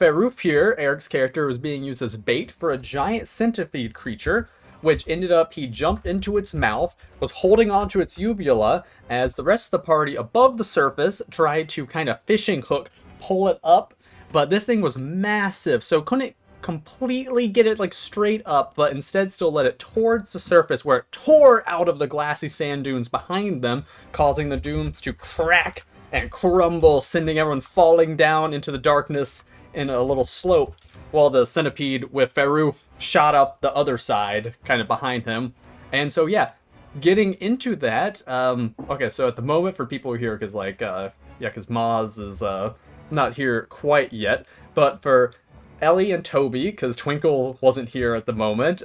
Farouf here, Eric's character, was being used as bait for a giant centipede creature, which ended up he jumped into its mouth, was holding onto its uvula, as the rest of the party above the surface tried to kind of fishing hook pull it up, but this thing was massive, so couldn't completely get it like straight up, but instead still let it towards the surface, where it tore out of the glassy sand dunes behind them, causing the dunes to crack and crumble, sending everyone falling down into the darkness in a little slope, while the centipede with Farouf shot up the other side, kind of behind him. And so, yeah, getting into that, okay, so at the moment, for people here, because, like, yeah, because Maz is, not here quite yet, but for Ellie and Toby, because Twinkle wasn't here at the moment,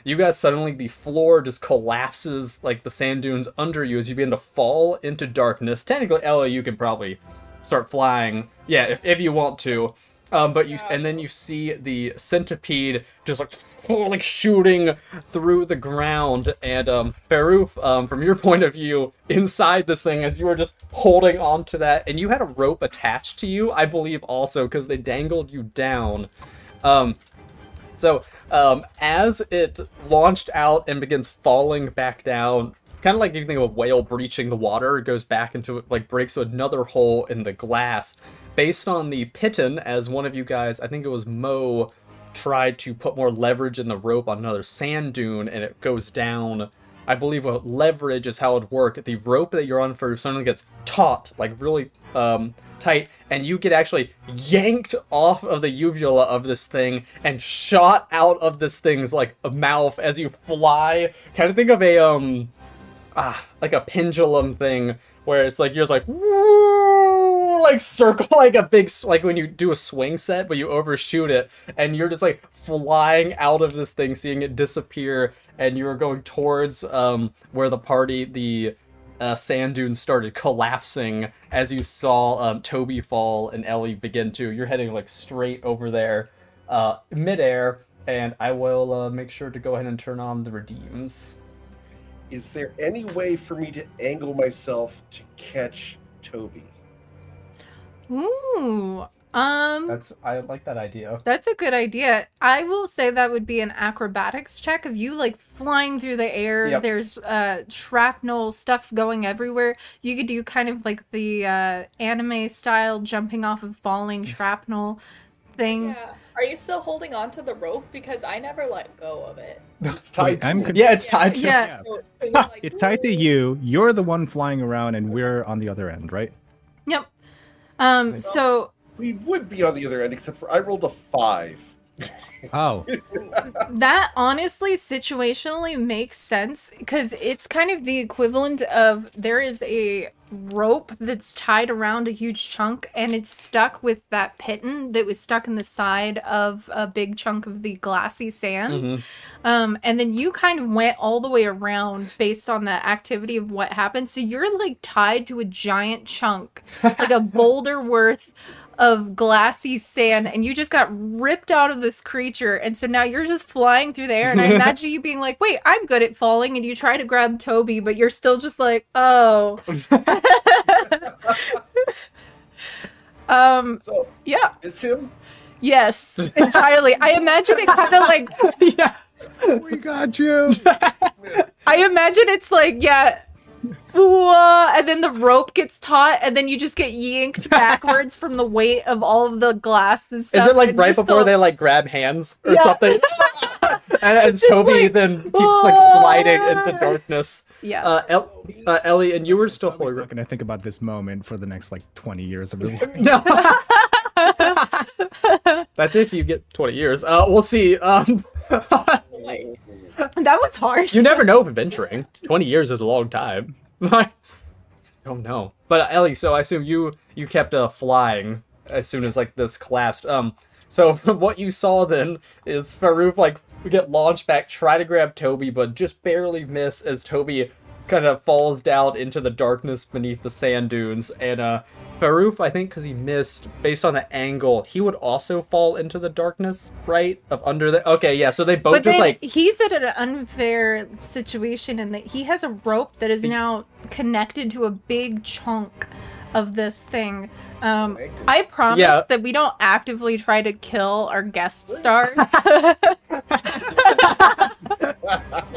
you guys suddenly, the floor just collapses, like, the sand dunes under you as you begin to fall into darkness. Technically, Ellie, you can probably start flying, yeah, if you want to. But you, and then you see the centipede just like shooting through the ground, and Farouf, from your point of view, inside this thing, as you were just holding on to that, and you had a rope attached to you, I believe, also, because they dangled you down. As it launched out and begins falling back down, kind of like you think of a whale breaching the water, it goes back into, like, breaks through another hole in the glass. Based on the piton, as one of you guys, I think it was Mo, tried to put more leverage in the rope on another sand dune, and it goes down. I believe what leverage is how it would work. The rope that you're on for suddenly gets taut, like really tight, and you get actually yanked off of the uvula of this thing and shot out of this thing's, like, mouth as you fly. Kind of think of a like a pendulum thing, where it's like you're just like, woo, like circle, like a big, like when you do a swing set but you overshoot it, and you're just like flying out of this thing, seeing it disappear, and you're going towards where the party, the sand dunes started collapsing as you saw Toby fall and Ellie begin to. You're heading like straight over there midair, and I will make sure to go ahead and turn on the redeems. Is there any way for me to angle myself to catch Toby? Ooh, I like that idea. that's a good idea. I will say that would be an acrobatics check of you, like, flying through the air. Yep. There's shrapnel stuff going everywhere. You could do kind of like the anime style jumping off of falling shrapnel thing. Yeah. Are you still holding on to the rope? Because I never let go of it. It's tied to it. Yeah, it's tied to Yeah. So you're like, It's tied to you. You're the one flying around, and we're on the other end, right? Yep. So We would be on the other end, except for I rolled a 5. Oh, that honestly situationally makes sense, because it's kind of the equivalent of, there is a rope that's tied around a huge chunk, and it's stuck with that piton that was stuck in the side of a big chunk of the glassy sands. And then you kind of went all the way around based on the activity of what happened. So you're like tied to a giant chunk, like a boulder worth of glassy sand, and you just got ripped out of this creature, and so now you're just flying through the air, and I imagine you being like, wait, I'm good at falling, and you try to grab Toby, but you're still just like, oh. So, Yeah. it's him? Yes, entirely. I imagine it kind of like, yeah. we got you. I imagine it's like, yeah, whoa, and then the rope gets taut, and then you just get yanked backwards from the weight of all of the glass and stuff. Is it like and right you're before still- they like grab hands or Yeah. something? And Just Toby like, then keeps like sliding into darkness. Yeah. Ellie, and you were still Probably holding. not gonna think about this moment for the next like 20 years of his life. No. That's if you get 20 years. We'll see. That was harsh. You never know if adventuring. 20 years is a long time. I don't know. But Ellie, so I assume you kept flying as soon as like this collapsed. So what you saw then is Farouf like get launched back, try to grab Toby, but just barely miss as Toby kind of falls down into the darkness beneath the sand dunes. And Farouf, I think because he missed, based on the angle, he would also fall into the darkness, right? Of under the... Okay, yeah, so they both But just then like... he's at an unfair situation in that he has a rope that is now connected to a big chunk of this thing. Thank you. I promise Yeah. that we don't actively try to kill our guest stars. Tell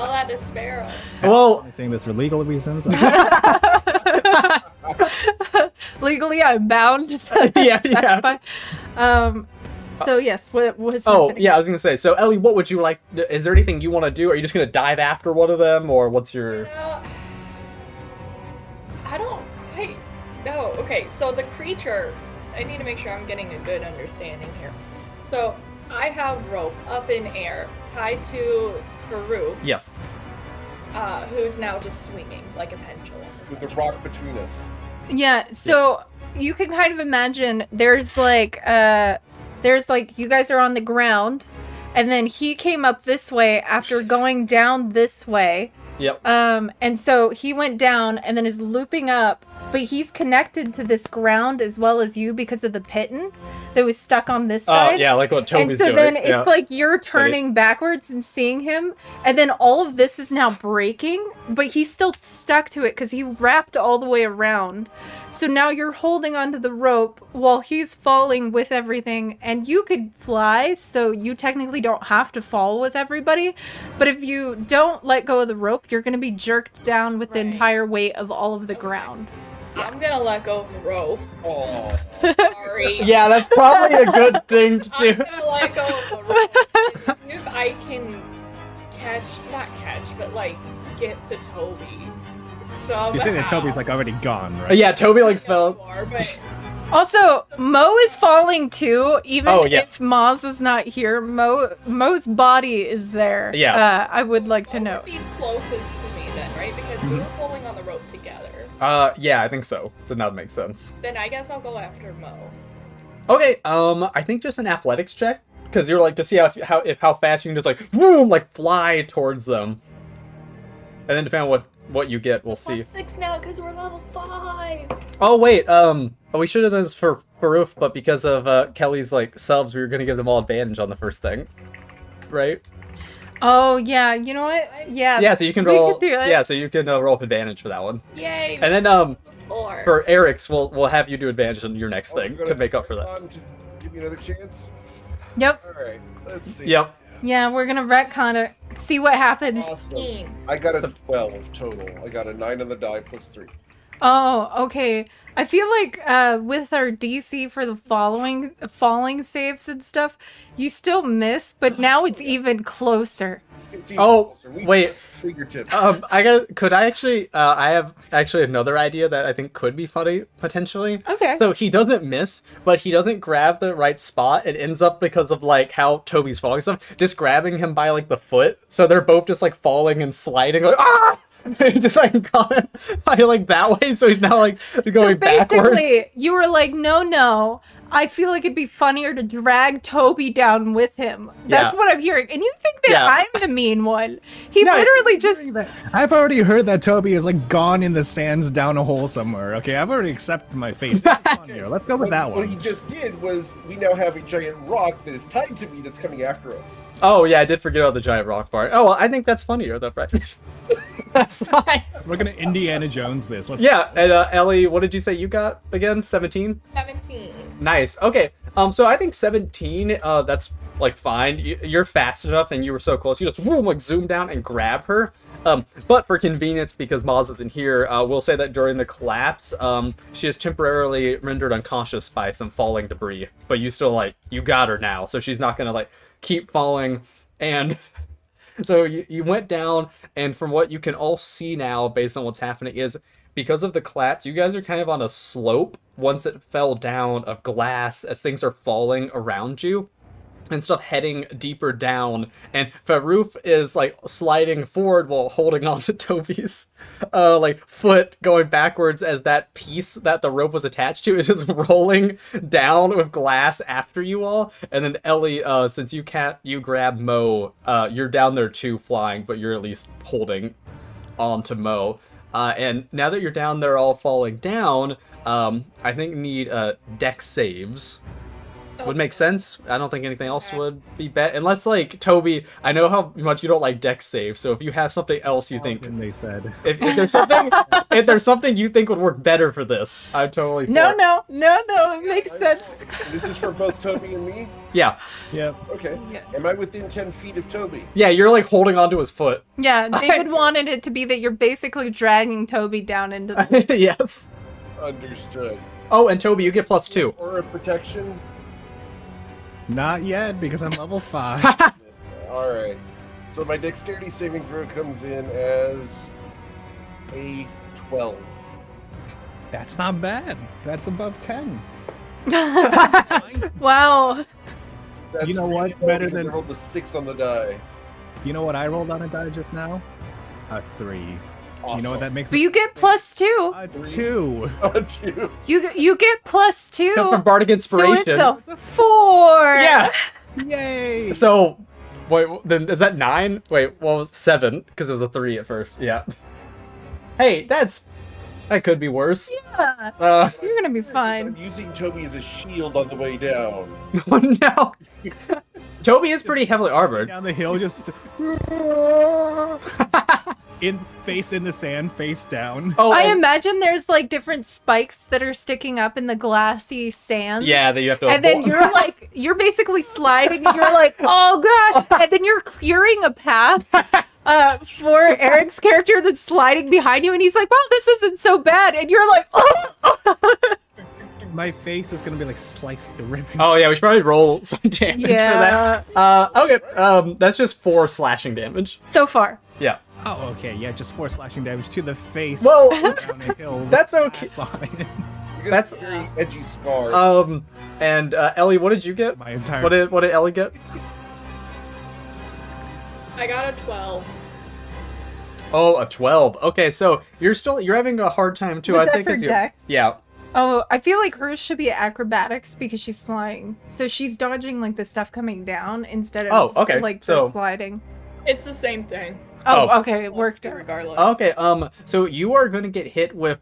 that to Sparrow. Well, I'm saying this for legal reasons. Legally, I'm bound to Yeah, yeah. specify. So yes, what was oh, happening? yeah, I was gonna say, so Ellie, what would you like, is there anything you want to do? Are you just gonna dive after one of them, or what's You your... know, I don't quite know. Okay, so the creature, I need to make sure I'm getting a good understanding here. So I have rope up in air tied to Farouk, Yes. who's now just swinging like a pendulum. With the rock between us. Yeah, so you can kind of imagine there's like you guys are on the ground, and then he came up this way after going down this way. Yep. And so he went down and then is looping up, but he's connected to this ground as well as you because of the pitten that was stuck on this Oh, side. yeah, like what Toby's And so doing. then it's yeah. like you're turning backwards and seeing him, and then all of this is now breaking, but he's still stuck to it because he wrapped all the way around. So now you're holding onto the rope while he's falling with everything, and you could fly, so you technically don't have to fall with everybody. But if you don't let go of the rope, you're going to be jerked down with the Right. entire weight of all of the ground. I'm gonna let go of the rope. Oh, Sorry. Yeah, that's probably a good thing to I'm do. gonna let go of the rope. See if I can not catch, but like get to Toby. Somehow. You say that Toby's like already gone, right? Yeah, Toby like I know fell. you are, but Also, Mo is falling too, even Oh, yeah. if Maz is not here. Mo's body is there. Yeah. I would like to Mo know. would be closest to me then, right? Because we were pulling on the rope together. Yeah, I think so. Then that would make sense. Then I guess I'll go after Mo. Okay, I think just an athletics check, because you're like to see how fast you can just like boom, like fly towards them, and then depending on what you get, we'll see. +6 now because we're level 5. Oh wait, we should have done this for Roof, but because of Kelly's like subs, we were gonna give them all advantage on the first thing, right? Oh yeah, you know what? Yeah. Yeah, so you can we roll. could do it. Yeah, so you can roll up advantage for that one, Yay! and then Four. for Eric's, we'll have you do advantage on your next oh, thing you're to gonna make up for that. retcon to give me another chance. Yep. All right, let's see. Yep. Yeah, we're gonna retcon it. See what happens. Awesome. 16. I got a So- 12 total. I got a 9 on the die plus 3. Oh, okay. I feel like with our DC for the falling saves and stuff, you still miss, but now it's even closer. It's even Oh, closer. We wait. fingertip. I have actually another idea that I think could be funny, potentially. Okay. So he doesn't miss, but he doesn't grab the right spot. It ends up because of like how Toby's falling and stuff, just grabbing him by like the foot. So they're both just like falling and sliding like, ah! He just like got by like that way, so he's now like going so backwards. basically, you were like, no. I feel like it'd be funnier to drag Toby down with him. That's Yeah. what I'm hearing. And you think that Yeah. I'm the mean one. He No, literally just... I've already heard that Toby is like gone in the sands down a hole somewhere. Okay, I've already accepted my fate. Come on here. Let's go with that What he one. just did was we now have a giant rock that is tied to me that's coming after us. Oh yeah, I did forget about the giant rock part. Oh, well, I think that's funnier though, Fred. That's fine. We're gonna Indiana Jones this. Let's Yeah, and Ellie, what did you say you got again? 17? 17. Nice. Okay. So I think 17. That's like fine. You're fast enough, and you were so close. You just like zoom down and grab her. But for convenience, because Maz isn't here, we'll say that during the collapse, she is temporarily rendered unconscious by some falling debris. But you still you got her now, so she's not gonna keep falling. And so you went down, and from what you can all see now, based on what's happening, is because of the collapse, you guys are kind of on a slope once it fell down of glass as things are falling around you and stuff heading deeper down. And Farouk is sliding forward while holding on to Toby's foot, going backwards as that piece that the rope was attached to is just rolling down with glass after you all. And then Ellie, since you grab Mo, you're down there too flying, but you're at least holding on to Mo. And now that you're down there all falling down, I think need dex saves. would make sense. I don't think anything else would be bad. Unless, like, Toby, I know how much you don't like dex save, so if you have something else you think... They said. If there's something you think would work better for this, I'm totally for No, it. no, it makes sense. This is for both Toby and me? Yeah. Yep. Okay. Yeah. Am I within 10 feet of Toby? Yeah, you're, like, holding onto his foot. Yeah, David wanted it to be that you're basically dragging Toby down into the... Yes. Understood. Oh, and Toby, you get +2. Aura of protection? Not yet, because I'm level 5. Alright. So my dexterity saving throw comes in as a 12. That's not bad. That's above 10. Wow. That's You know what? really low Better because than- I rolled the 6 on the die. You know what I rolled on a die just now? A 3. Awesome. You know what that makes But you get +2. A 2. Oh, dude. You get +2. Come from Bardic So Inspiration. it's a 4. Yeah. Yay! So, wait, then is that 9? Wait, well, 7, because it was a 3 at first. Yeah. Hey, that could be worse. Yeah. You're gonna be fine. I'm using Toby as a shield on the way down. Oh no. Toby is pretty heavily armored. Down the hill, just face in the sand, face down. Oh, I and- imagine there's like different spikes that are sticking up in the glassy sand. yeah, that you have to. And then you're basically sliding and you're like, oh gosh. And then you're clearing a path for Eric's character that's sliding behind you. And he's like, well, this isn't so bad. And you're like, oh. My face is gonna be like sliced to ribbons. Oh yeah, we should probably roll some damage for Yeah. that. Okay. That's just 4 slashing damage. So far. Yeah. Oh, okay, yeah, just 4 slashing damage to the face. Well, down the hill. that's okay. You That's- got a very edgy scar. And Ellie, what did you get? My entire. What did Ellie get? I got a 12. Oh, a 12. Okay, so you're having a hard time too. Was I that think for as you. Dex? Yeah. Oh, I feel like hers should be acrobatics because she's flying. So she's dodging like the stuff coming down instead of okay, like so- the sliding. It's the same thing. Oh, Oh. okay, it worked out. Regardless. Okay, so you are going to get hit with,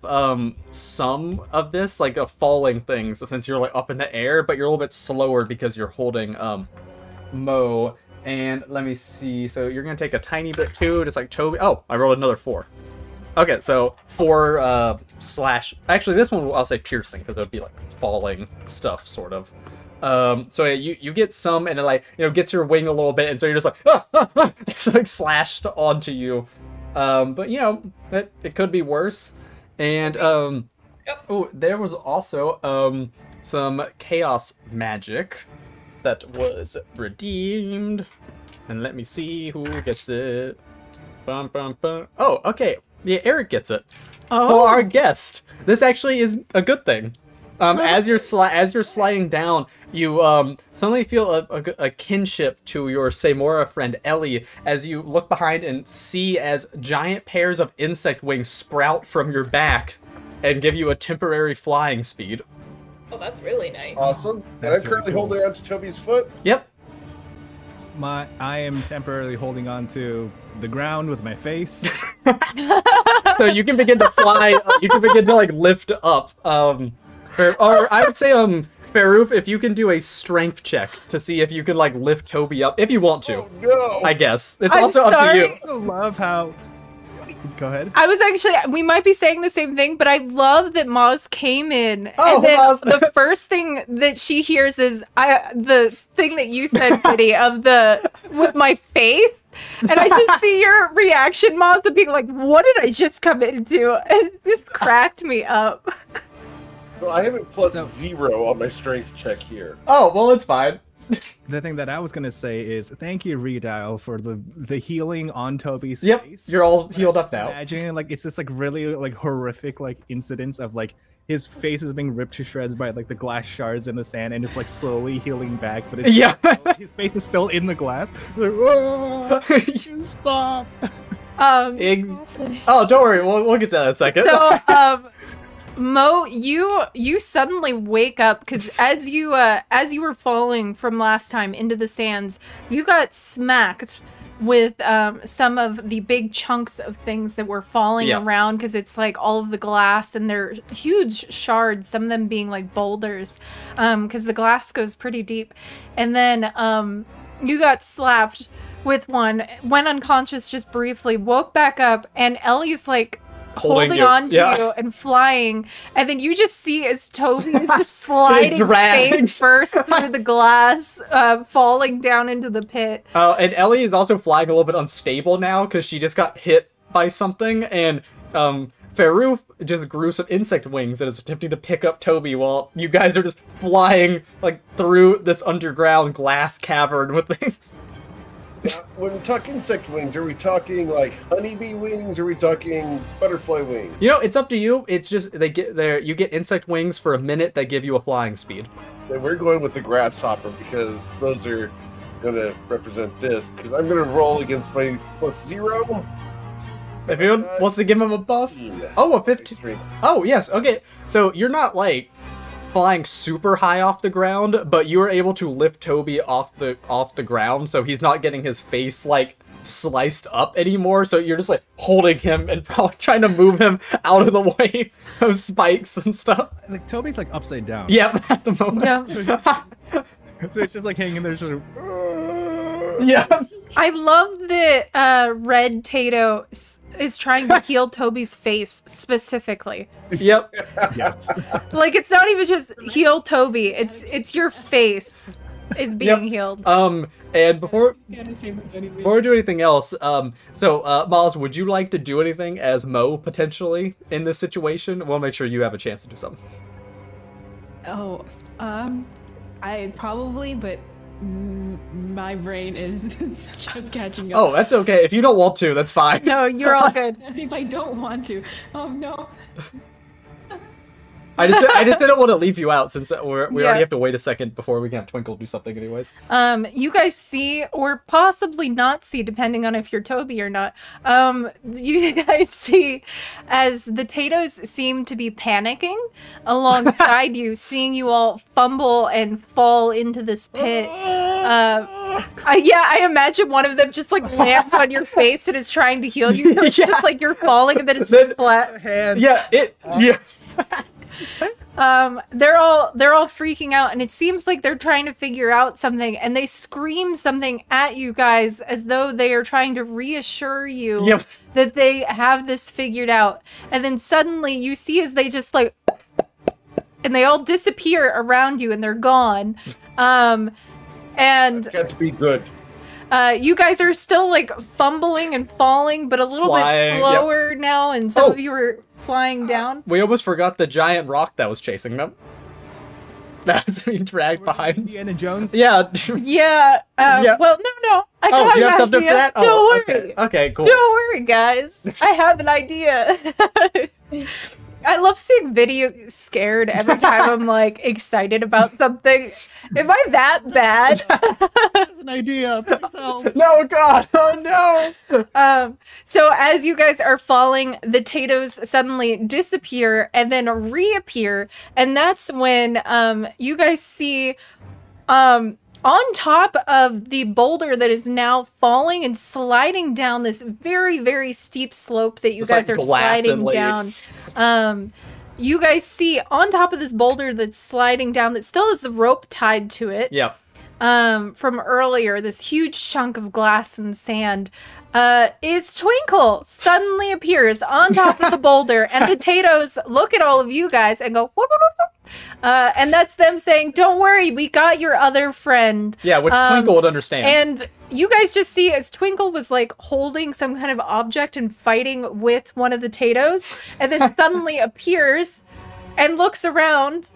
some of this, like, falling things, since you're, like, up in the air, but you're a little bit slower because you're holding, Mo, and let me see, so you're going to take a tiny bit, too, just like Toby. Oh, I rolled another 4. Okay, so 4, slash, actually, this one, I'll say piercing, because it would be, like, falling stuff, sort of. So yeah, you get some, and it, like, gets your wing a little bit, and so you're just like, it's like slashed onto you. But it could be worse. And Yep. oh, there was also some chaos magic that was redeemed. And let me see who gets it. Bum, bum, bum. Oh, okay. Yeah, Eric gets it. Oh. For our guest. This actually is a good thing. As you're sliding down, you suddenly feel a kinship to your Samora friend Ellie as you look behind and see as giant pairs of insect wings sprout from your back and give you a temporary flying speed. Oh, that's really nice. Awesome. And I'm That's currently really cool. holding on to Toby's foot. Yep. I am temporarily holding on to the ground with my face. So you can begin to fly. You can begin to like lift up. Or I would say Farouf, if you can do a strength check to see if you can like lift Toby up if you want to. Oh no! I guess it's I'm also up to sorry. you. I love how. Go ahead. I was actually, we might be saying the same thing, but I love that Moz came in. Oh, and then Moz. the first thing that she hears is the thing that you said, Biddy, of the, with my faith. And I just see your reaction, Moz, of being like, what did I just come into? And it just cracked me up. Well, I have it plus So- 0 on my strength check here. Oh well, it's fine. The thing that I was gonna say is thank you, Redial, for the healing on Toby's Yep, face. you're all healed up now. Imagining like it's this like really like horrific like incidents of like his face is being ripped to shreds by like the glass shards in the sand and it's like slowly healing back, but it's Yeah. his face is still in the glass. Like, "Ah, stop. Oh, don't worry. We'll get to that in a second. So, Mo, you suddenly wake up because as you were falling from last time into the sands, you got smacked with some of the big chunks of things that were falling Yeah. around, because it's like all of the glass and they're huge shards, some of them being like boulders, because the glass goes pretty deep. And then you got slapped with one, went unconscious just briefly, woke back up, and Ellie's like holding on to you and flying, and then you just see as Toby is just sliding face first through the glass, falling down into the pit. And Ellie is also flying a little bit unstable now because she just got hit by something, and Farouf just grew some insect wings and is attempting to pick up Toby while you guys are just flying like through this underground glass cavern with things. When we talk insect wings, are we talking like honeybee wings? Or are we talking butterfly wings? You know, it's up to you. It's just they get there. You get insect wings for a minute that give you a flying speed. And we're going with the grasshopper because those are going to represent this. Because I'm going to roll against my +0. If anyone wants to give him a buff. Oh, a 15. Extreme. Oh, yes. Okay. So you're not like flying super high off the ground, but you are able to lift Toby off the ground, so he's not getting his face like sliced up anymore. So you're just like holding him and probably trying to move him out of the way of spikes and stuff. Like Toby's like upside down. Yep, at the moment. Yeah. So it's just like hanging there, sort of. Yeah. I love that Red Tato is trying to heal Toby's face specifically. Yep. Yes. Like, it's not even just heal Toby, it's your face is being healed. And before we do anything else, Miles, would you like to do anything as Mo potentially in this situation? We'll make sure you have a chance to do something. Oh, I probably, but my brain is just catching up. Oh, that's okay. If you don't want to, that's fine. No, you're all good. If I don't want to, oh no. I just didn't want to leave you out since we already Yeah. have to wait a second before we can have Twinkle do something anyways. You guys see, or possibly not see, depending on if you're Toby or not, you guys see as the Tatos seem to be panicking alongside you, seeing you all fumble and fall into this pit. I imagine one of them just like lands on your face and is trying to heal you. It's just like you're falling and then it's just flat. Yeah, yeah. They're all freaking out, and it seems like they're trying to figure out something, and they scream something at you guys as though they are trying to reassure you that they have this figured out. And then suddenly you see as they just like, and they all disappear around you and they're gone. And It's got to be good. you guys are still like fumbling and falling, but a little bit slower now, and some of you are flying down. We almost forgot the giant rock that was chasing them. That was being dragged behind. Indiana Jones? Yeah. Yeah. Well, no. I got you have an something idea. for that? Don't worry. Okay, cool. Don't worry, guys. I have an idea. I love seeing video scared every time I'm like excited about something. Am I that bad? That's an idea. Please help. No, God. Oh, no. So as you guys are falling, the Tatos suddenly disappear and then reappear. And that's when you guys see on top of the boulder that is now falling and sliding down this very, very steep slope that you guys are sliding down. You guys see on top of this boulder that's sliding down that still has the rope tied to it. Yeah. From earlier, this huge chunk of glass and sand is Twinkle suddenly appears on top of the boulder, and the Tatos look at all of you guys and go, "Whoop, whoop, whoop." And that's them saying, "Don't worry, we got your other friend." Yeah, which Twinkle would understand. And you guys just see as Twinkle was like holding some kind of object and fighting with one of the Tatos, and then suddenly appears and looks around.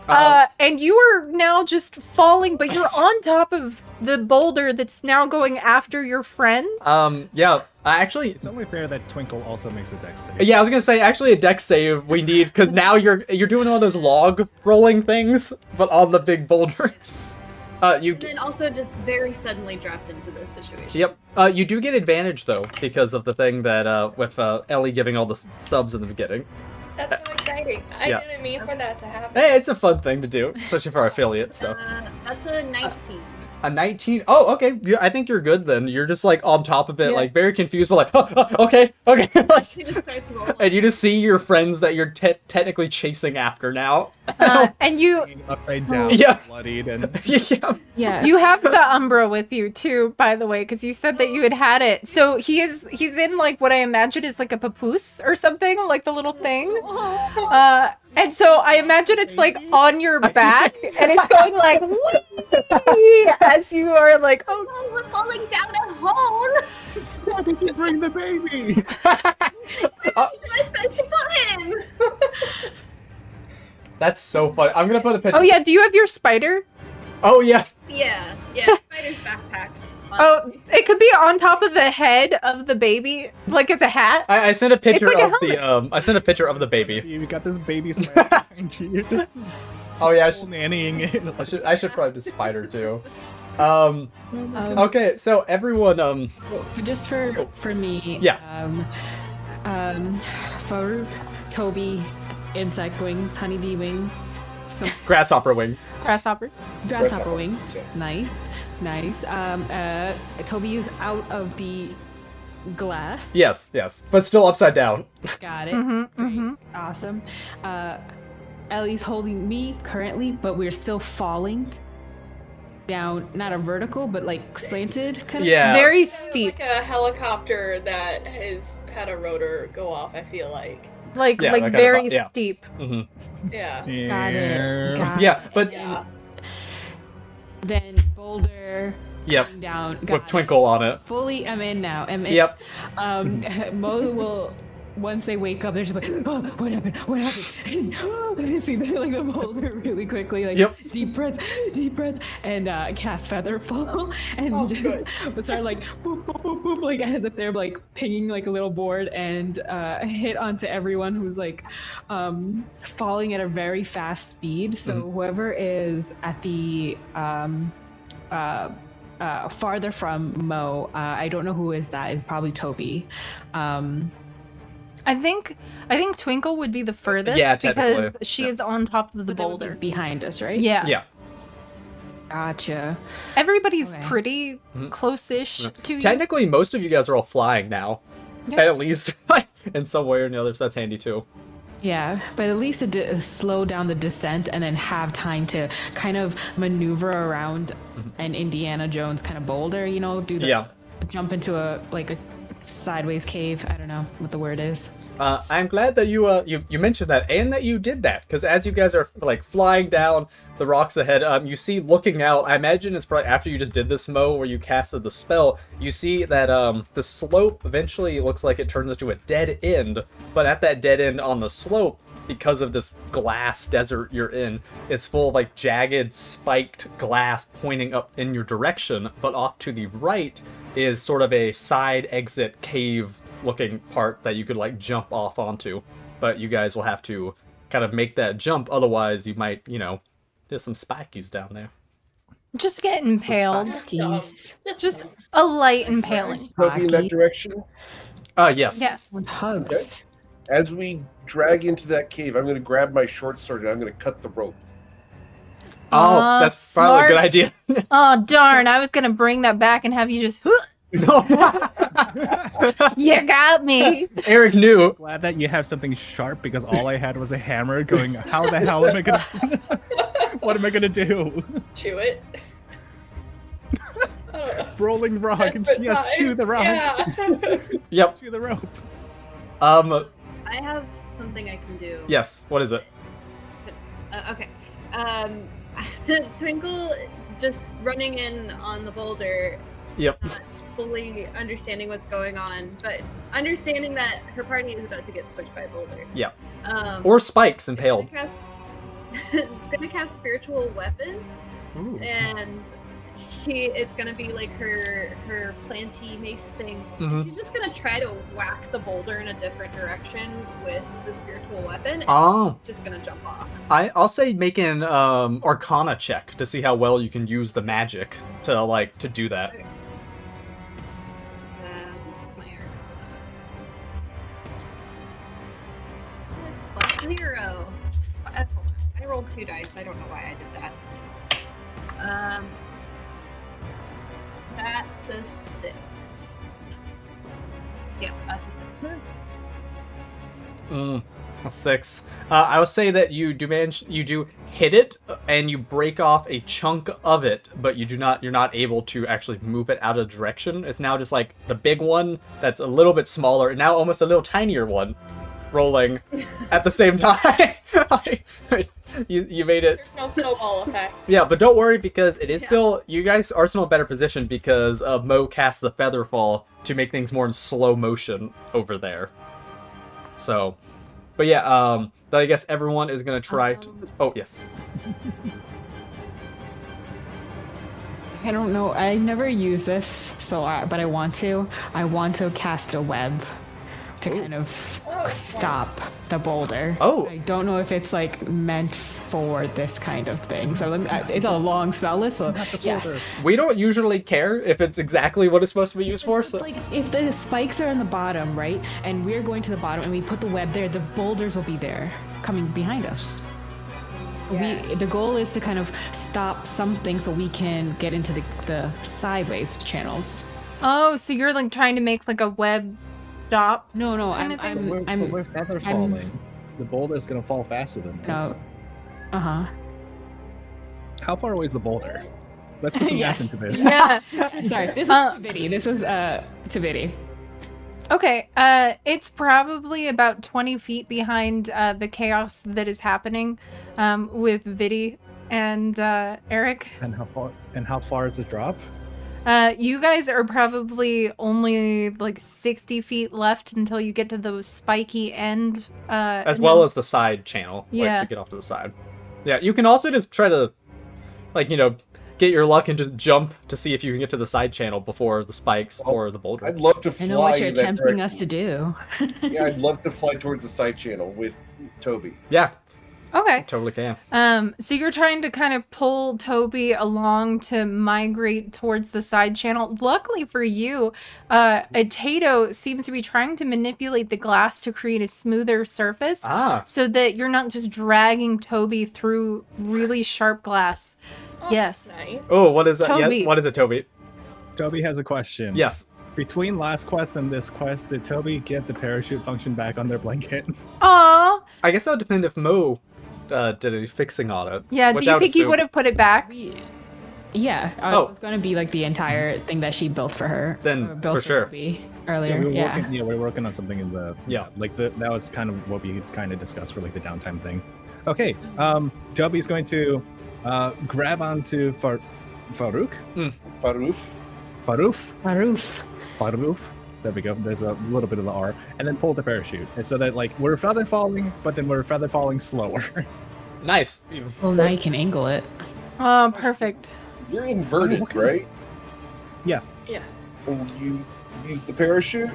And you are now just falling, but you're on top of the boulder that's now going after your friends. Yeah, actually, It's only fair that Twinkle also makes a dex save. yeah, I was gonna say actually a dex save we need because now you're doing all those log rolling things, but on the big boulder. And then also just very suddenly dropped into this situation. Yep. You do get advantage though because of the thing that with Ellie giving all the subs in the beginning. That's so exciting. I Yeah. didn't mean for that to happen. Hey, it's a fun thing to do, especially for our affiliate stuff. That's a 19. A 19. Oh, okay. Yeah, I think you're good then. You're just like on top of it, Yeah. like very confused, but like, okay. like, He just starts rolling. and you just see your friends that you're technically chasing after now. And you Upside down, Yeah. bloodied, and Yeah. Yeah. you have the Umbra with you too, by the way, because you said that you had it. So he's in like what I imagine is like a papoose or something, like the little things. And so I imagine it's like on your back and it's going like whee as you are like, oh, Oh, we're falling down a hole. why did you bring the baby? Where am I supposed to put him? That's so funny. I'm gonna put a picture. oh yeah, do you have your spider? Oh yeah. Yeah, spider's backpacked. Oh, it could be on top of the head of the baby, like as a hat. I sent a picture like a of the I sent a picture of the baby. You got this baby spider behind you. You're just Oh yeah, nannying it. I should probably do spider too. Okay, so everyone Just for me. Yeah. Farouk, Toby, insect wings, honeybee wings, some grasshopper wings. Grasshopper. grasshopper wings. yes. Nice. Toby is out of the glass. Yes, but still upside down. Got it. Mm-hmm, mm-hmm. Awesome. Ellie's holding me currently, but we're still falling down, not a vertical, but like slanted kind of. Yeah. Very It's steep. like a helicopter that has had a rotor go off, I feel like. Like Yeah, like that kind of very yeah. steep. hmm Yeah. Got it. Got Yeah, it. but Yeah. Then Boulder yep, coming down. with Got it. Twinkle on it. Fully, I'm in now. I'm in. Yep. Mo will, once they wake up, they're just like, oh, what happened? What happened? I see them like the boulder really quickly, like Yep. deep breaths, and cast feather fall, and Oh, just good. would start like boop, boop, boop, boop, like as if they're like pinging like a little board, and hit onto everyone who's like falling at a very fast speed. So whoever is at the farther from Mo, I don't know who is that. It's probably Toby. I think Twinkle would be the furthest Yeah, because technically. she is on top of the But that would be boulder. behind us, right? Yeah. Yeah. Gotcha. Everybody's Okay. pretty close-ish to you. Technically, most of you guys are all flying now. Yeah. At least in some way or another, so that's handy too. Yeah, but at least to slow down the descent and then have time to kind of maneuver around an Indiana Jones kind of boulder, you know, do the Yeah. jump into a sideways cave. I don't know what the word is. I'm glad that you mentioned that and that you did that, because as you guys are like flying down the rocks ahead, you see looking out. I imagine it's probably after you just did this Mo where you casted the spell. You see that the slope eventually looks like it turns into a dead end, but at that dead end on the slope, because of this glass desert you're in, is full of like jagged, spiked glass pointing up in your direction. But off to the right is sort of a side exit cave looking part that you could like jump off onto, but you guys will have to kind of make that jump, otherwise you might, there's some spikies down there. Just get impaled. Keys. Just a light impaling. Toby in that direction. Yes. Yes. With hugs. As we drag into that cave, I'm going to grab my short sword and I'm going to cut the rope. Oh, that's probably a good idea. Oh darn! I was gonna bring that back and have you just. You got me. Eric knew. Glad that you have something sharp because all I had was a hammer going, how the hell am I gonna what am I gonna do? Chew it. I don't know. Rolling rock. Desperate Yes, chew times. the rock. Yeah. Yep. Chew the rope. I have something I can do. Yes. What is it? Okay. Twinkle just running in on the boulder, Yep. not fully understanding what's going on, but understanding that her party is about to get squished by a boulder. Yeah. Or Or spikes impaled. it's gonna cast spiritual weapon, Ooh. and it's gonna be like her planty mace thing. Mhm. She's just gonna try to whack the boulder in a different direction with the spiritual weapon. And Oh. it's just gonna jump off. I'll say make an Arcana check to see how well you can use the magic to do that. What's my It's +0. Hold on. I rolled 2 dice. I don't know why I did that. That's a 6. Yep, that's a 6. A 6. I would say that you do hit it and you break off a chunk of it, but you're not able to actually move it out of direction. It's now just like the big one that's a little bit smaller, and now almost a little tinier one rolling at the same time. you made it. There's no snowball effect. Yeah, but don't worry, because it is still, you guys are still in a better position because Mo casts the feather fall to make things more in slow motion over there. So, but yeah, I guess everyone is gonna try to. Oh yes. I don't know. I never use this, but I want to. I want to cast a web to kind of stop the boulder. Oh. I don't know if it's like meant for this kind of thing. So it's a long spell list. So yes. We don't usually care if it's exactly what it's supposed to be used for. So like if the spikes are in the bottom, right, and we're going to the bottom and we put the web there, the boulders will be there coming behind us. Yeah. The goal is to kind of stop something so we can get into the sideways channels. Oh, so you're like trying to make like a web stop? No, We're feather falling. The boulder's gonna fall faster than this. No. Uh-huh. How far away is the boulder? Let's put some math into this. Yeah. Sorry, this is Tavidi. This is Tavidi. Okay, it's probably about 20 feet behind the chaos that is happening with Vidi and Eric. And how far is the drop? You guys are probably only like 60 feet left until you get to the spiky end. as well as the side channel, like to get off to the side. Yeah, you can also just try to, like, get your luck and just jump to see if you can get to the side channel before the spikes or the boulder. I'd love to fly. I know what you're in that tempting direction. us to do. Yeah, I'd love to fly towards the side channel with Toby. Yeah, Okay. totally can. So you're trying to kind of pull Toby along to migrate towards the side channel. Luckily for you, a Tato seems to be trying to manipulate the glass to create a smoother surface so that you're not just dragging Toby through really sharp glass. Oh, Yes. Nice. Oh, what is that? Toby. Yeah, what is it, Toby? Toby has a question. Yes. Between last quest and this quest, did Toby get the parachute function back on their blanket? Aw. I guess that would depend if Mo did any fixing on it. Yeah, which do I you think he assume- would have put it back? Yeah, it was going to be like the entire thing that she built for her. Then, or built for sure. Toby earlier. we were working on something in the that was kind of what we kind of discussed for like the downtime thing. Okay, Toby's going to grab onto Farouk. Faroof. There we go. There's a little bit of the R, and then pull the parachute, and so that like we're feather falling, but then we're feather falling slower. Nice. Well, now you can angle it. Oh, perfect. You're inverted, right? Yeah. And you use the parachute?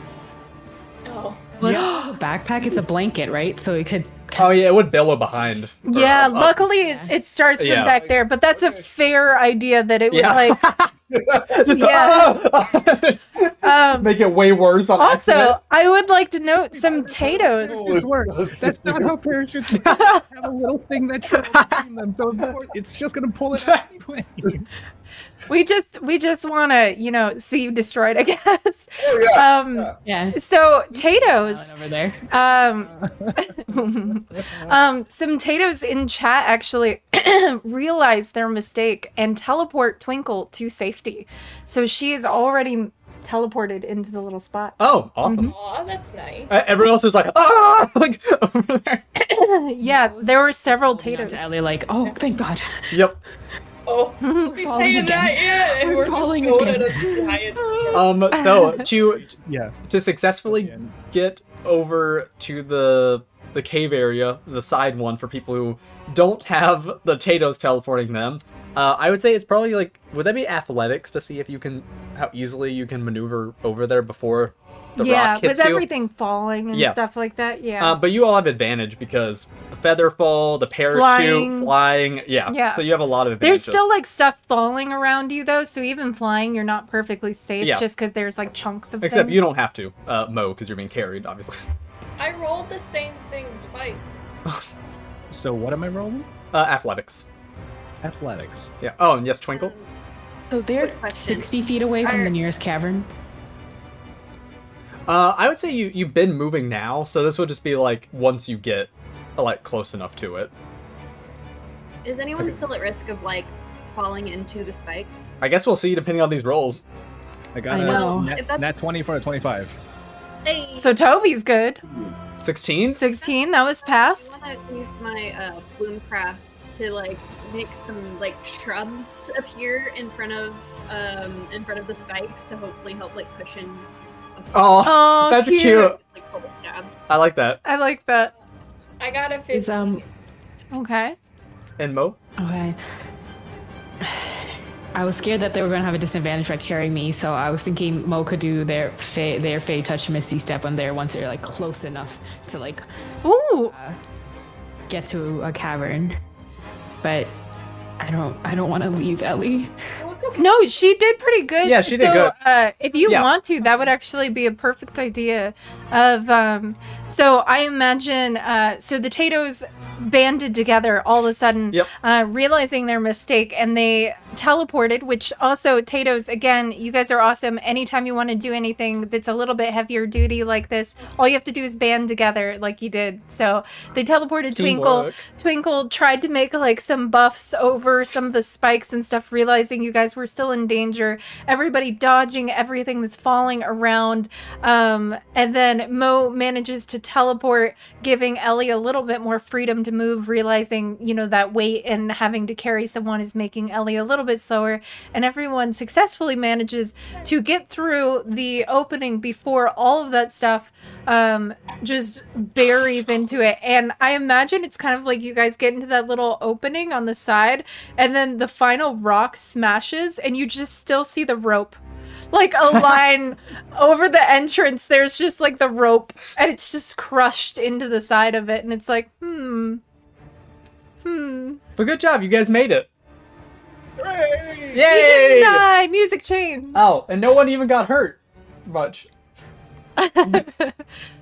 Oh. Well, it's a backpack. It's a blanket, right? So it could. Oh yeah, it would billow behind. Yeah, Or up. luckily it starts from Yeah. back there, but that's a fair idea that it would Yeah. like Just, make it way worse on Also, accident. I would like to note some potatoes. That's not how parachutes work. They have a little thing that travels between them, so of course it's just gonna pull it out anyway. We just want to, see you destroyed, I guess. Oh, Yeah. So Tatoes, Over there. some Tatoes in chat actually realize their mistake and teleport Twinkle to safety. So she is already teleported into the little spot. Oh, awesome. Aw, that's nice. Everyone else is like, like over there. Yeah, there were several Holding on Tatoes. to Ellie, like, oh, thank God. Yep. Oh, we falling saying that again. yet, and We're we're just falling going again. at a giant speed. No, to Yeah. successfully get over to the cave area, the side one for people who don't have the Tatos teleporting them. I would say it's probably like, would that be athletics to see if you can, how easily you can maneuver over there before the rock hits with you? everything falling and Yeah. stuff like that. Yeah. But you all have advantage because the feather fall, the parachute, flying. Yeah. So you have a lot of advantages. There's still like stuff falling around you though, so even flying, you're not perfectly safe Yeah. just because there's like chunks of Except things. you don't have to, Mo, because you're being carried, obviously. I rolled the same thing twice. So what am I rolling? Athletics. Athletics. Yeah. Oh, and yes, Twinkle. So they're Quick question. 60 feet away from the nearest cavern. I would say you've been moving now, so this would just be like once you get like close enough to it. Is anyone still at risk of like falling into the spikes? I guess we'll see depending on these rolls. I got I a know. nat 20 for a 25. Hey, So Toby's good. 16? 16, that was passed. I want to use my bloomcraft to like make some like shrubs appear in front of the spikes to hopefully help like cushion. Oh, Oh, that's cute. Like pull it down. I like that. I like that. I got a 15. Is Okay. And Mo? Okay. I was scared that they were going to have a disadvantage by carrying me, so I was thinking Mo could do their Fey Touch Misty Step on there once they're like close enough to like Ooh. get to a cavern. But I don't want to leave Ellie. Oh, it's okay. No, she did pretty good. Yeah, she did good. If you Yeah. want to, that would actually be a perfect idea of so I imagine so the Tatoes banded together all of a sudden, Yep. realizing their mistake, and they teleported, which also Tatoes, again, you guys are awesome. Anytime you want to do anything that's a little bit heavier duty like this, all you have to do is band together like you did. So they teleported Twinkle. Teamwork. Twinkle tried to make like some buffs over some of the spikes and stuff, realizing you guys were still in danger. Everybody dodging everything that's falling around. And then Mo manages to teleport, giving Ellie a little bit more freedom to move, realizing, you know, that weight and having to carry someone is making Ellie a little bit slower. And everyone successfully manages to get through the opening before all of that stuff just buries into it. And I imagine it's kind of like you guys get into that little opening on the side, and then the final rock smashes, and you just still see the rope. Like a line over the entrance, there's just like the rope, and it's just crushed into the side of it, and it's like, But good job, you guys made it. Hooray! You Yay! didn't die! Music change! Oh, and no one even got hurt much.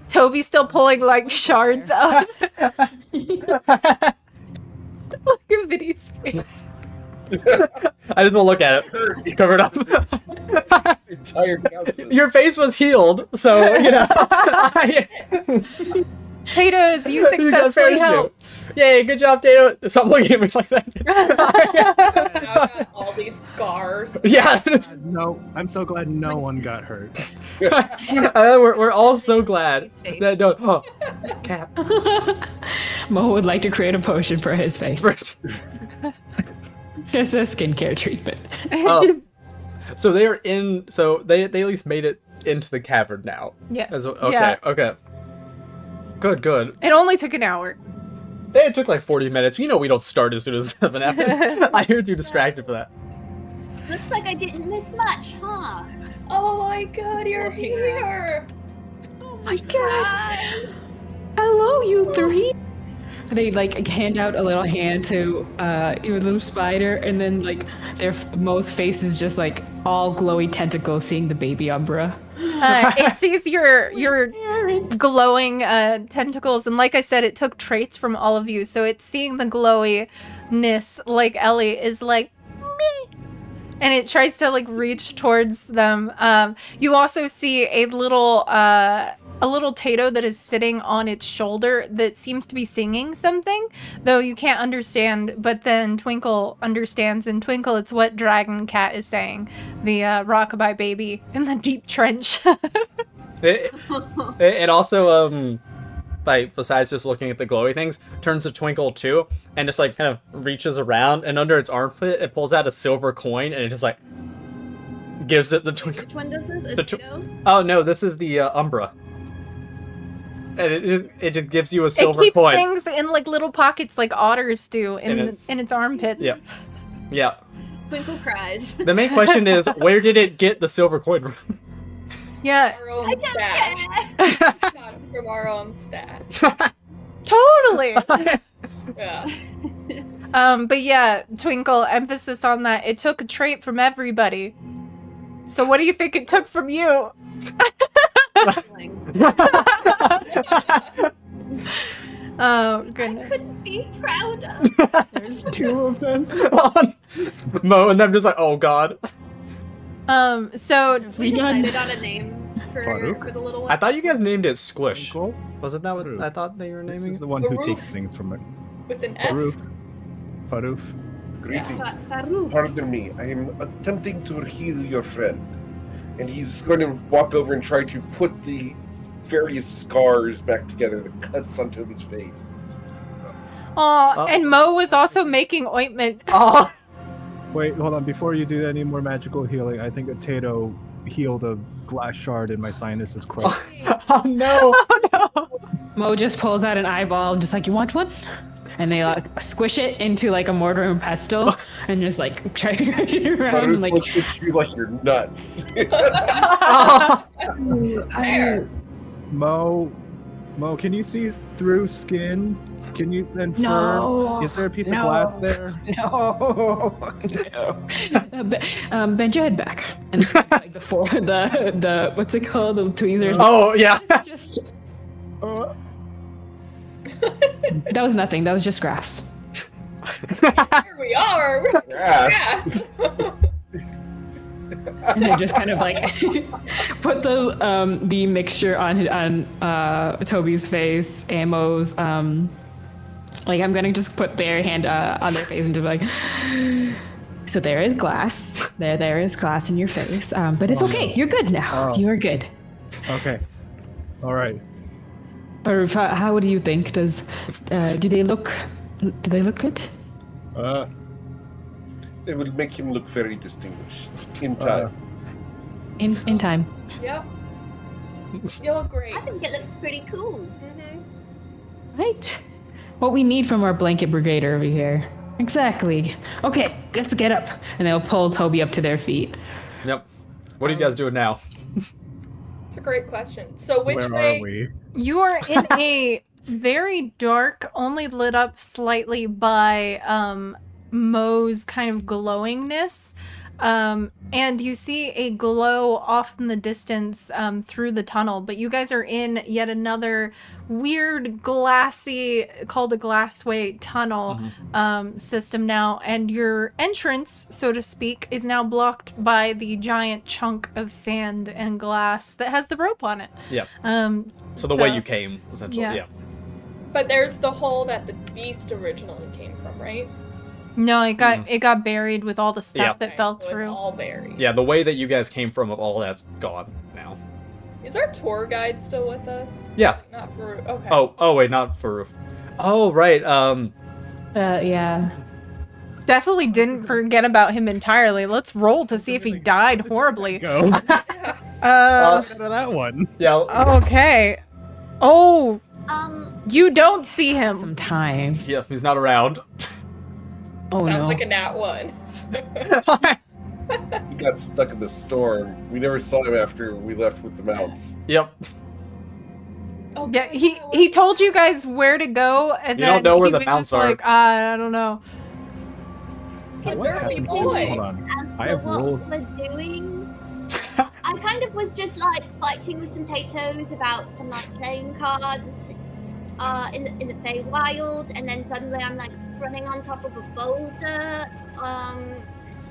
Toby's still pulling like shards up. Look at Vinny's face. I just want to look at it. Covered up. Entire couch. Your face was healed, so, you know. Potatoes, you You got successfully parachute. helped. Yay, good job, Tato. Stop looking at me like Now that. I've got all these scars. Yeah. No, I'm so glad no one got hurt. We're all so glad His face. that don't. Oh, cat. Mo would like to create a potion for his face. It's a skincare treatment. Oh. So they are in. So they at least made it into the cavern now. Yeah. Okay. Yeah. Okay. Good. It only took an hour. It took like 40 minutes. You know we don't start as soon as 7 happens. I heard you distracted for that. Looks like I didn't miss much, huh? Oh my god, you're here! Oh my god! Hello, you three! They like hand out a little hand to a little spider, and then like their Mo's face is just like all glowy tentacles, seeing the baby Umbra. It sees your glowing tentacles, and like I said, it took traits from all of you, so it's seeing the glowiness like Ellie is like, meh, and it tries to like reach towards them. You also see a little Tato that is sitting on its shoulder that seems to be singing something, though you can't understand, but then Twinkle understands, and Twinkle, it's what Dragon Cat is saying, the rockabye baby in the deep trench. It also like besides just looking at the glowy things, turns to Twinkle too, and just like kind of reaches around, and under its armpit it pulls out a silver coin, and it just like gives it the Twinkle. Which one does this? Is The Tito? Oh no, this is the Umbra. And it just gives you a silver it keeps coin. things in like little pockets like otters do in its armpits. Yeah. Yeah. Twinkle cries. The main question is, where did it get the silver coin from? Yeah, Our own stash. Not from our own stash. totally. Yeah. But yeah, Twinkle, emphasis on that. It took a trait from everybody. So what do you think it took from you? Oh goodness. Couldn't be proud of. There's two of them. Mo and them just like, oh god. So We done. decided on a name for Farouk? the little one. I thought you guys named it Squish. Cool. Wasn't that what Farouk. I thought they were This naming is it? the one who Farouk. takes things from it. With an F. Farouk. Greetings. Farouk. Pardon me. I am attempting to heal your friend. And he's going to walk over and try to put the various scars back together, the cuts on Toby's face. Aw, and Mo was also making ointment. Oh, Wait, hold on. Before you do any more magical healing, I think a Tato healed a glass shard in my sinuses close. oh no! Oh no! Mo just pulls out an eyeball, just like, you want one? And they squish it into like a mortar and pestle, and just like try to run it around. Farouk And, like, looks at you like you're nuts. Oh, There. Mo, can you see through skin? Can you then fur? No. Is there a piece No. of glass there? No, no. Bend your head back, and like before the what's it called, the tweezers. oh yeah. Just that was nothing. That was just grass. Here we are. We're Yes. And they just kind of like put the mixture on Toby's face, Ammo's. Like I'm gonna just put their hand on their face and just be like. So there is glass. There is glass in your face. But it's okay. No. You're good now. Oh. You are good. Okay. All right. Baruf, how do you think? Do they look good? It will make him look very distinguished in time. In time. Yep. You look great. I think it looks pretty cool. Mm-hmm. Right. What we need from our blanket brigader over here. Exactly. Okay, let's get up. And they'll pull Toby up to their feet. Yep. What are you guys doing now? It's a great question. So which Where way? are we? You are in a very dark, only lit up slightly by Mo's kind of glowingness. And you see a glow off in the distance through the tunnel, but you guys are in yet another weird glassy, called a glassway tunnel system now, and your entrance, so to speak, is now blocked by the giant chunk of sand and glass that has the rope on it. Yep. So the way you came, essentially. Yeah. Yeah. But there's the hole that the beast originally came from, right? No, it got buried with all the stuff that Okay, fell so it's through. all buried. Yeah, the way that you guys came from, all that's gone now. Is our tour guide still with us? Yeah. Not for okay. Oh wait, not for. Oh right. Yeah. Definitely didn't forget about him entirely. Let's roll to see if he died horribly. Go. Uh, Out of that one. Yeah. okay. Oh, you don't see him. Some time. Yeah, he's not around. Oh Sounds no. like a nat one. He got stuck in the storm. We never saw him after we left with the mounts. Yep. Oh, Yeah, he told you guys where to go, and You then don't know where he the was mounts just are. like, I don't know. What Conservative happens boy. Hold on. As I for have what rules. we're doing, I kind of was just like fighting with some Tatos about some like playing cards in the Feywild, and then suddenly I'm like running on top of a boulder.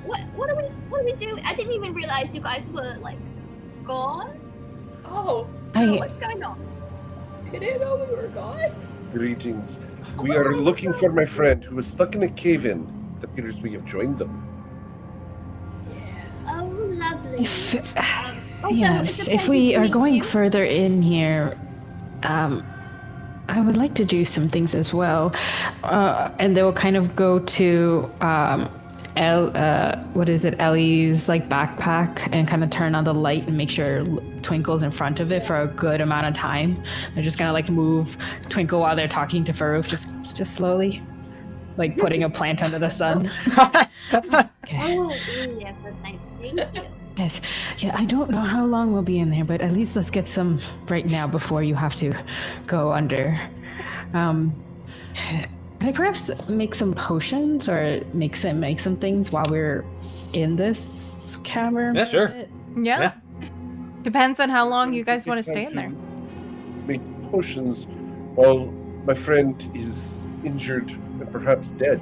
What are we doing? I didn't even realize you guys were like gone. Oh, So what's going on? I didn't know we were gone. Greetings. We are looking for my friend who was stuck in a cave-in. It appears we have joined them. Yeah. Oh, lovely. Also, Yes, it's a if pleasure we to are meet going you. further in here, I would like to do some things as well. And they will kind of go to Ellie's like backpack and kind of turn on the light and make sure Twinkle's in front of it for a good amount of time. They're just gonna like move Twinkle while they're talking to Farouk, just slowly, like putting a plant under the sun. Okay. Oh, yes, that's nice. Thank you. Yes. Yeah, I don't know how long we'll be in there, but at least let's get some right now before you have to go under. Can I perhaps make some potions or make some things while we're in this cavern? Yeah, for a sure. bit? Yeah. Depends on how long you guys want to stay in there. Make potions while my friend is injured and perhaps dead.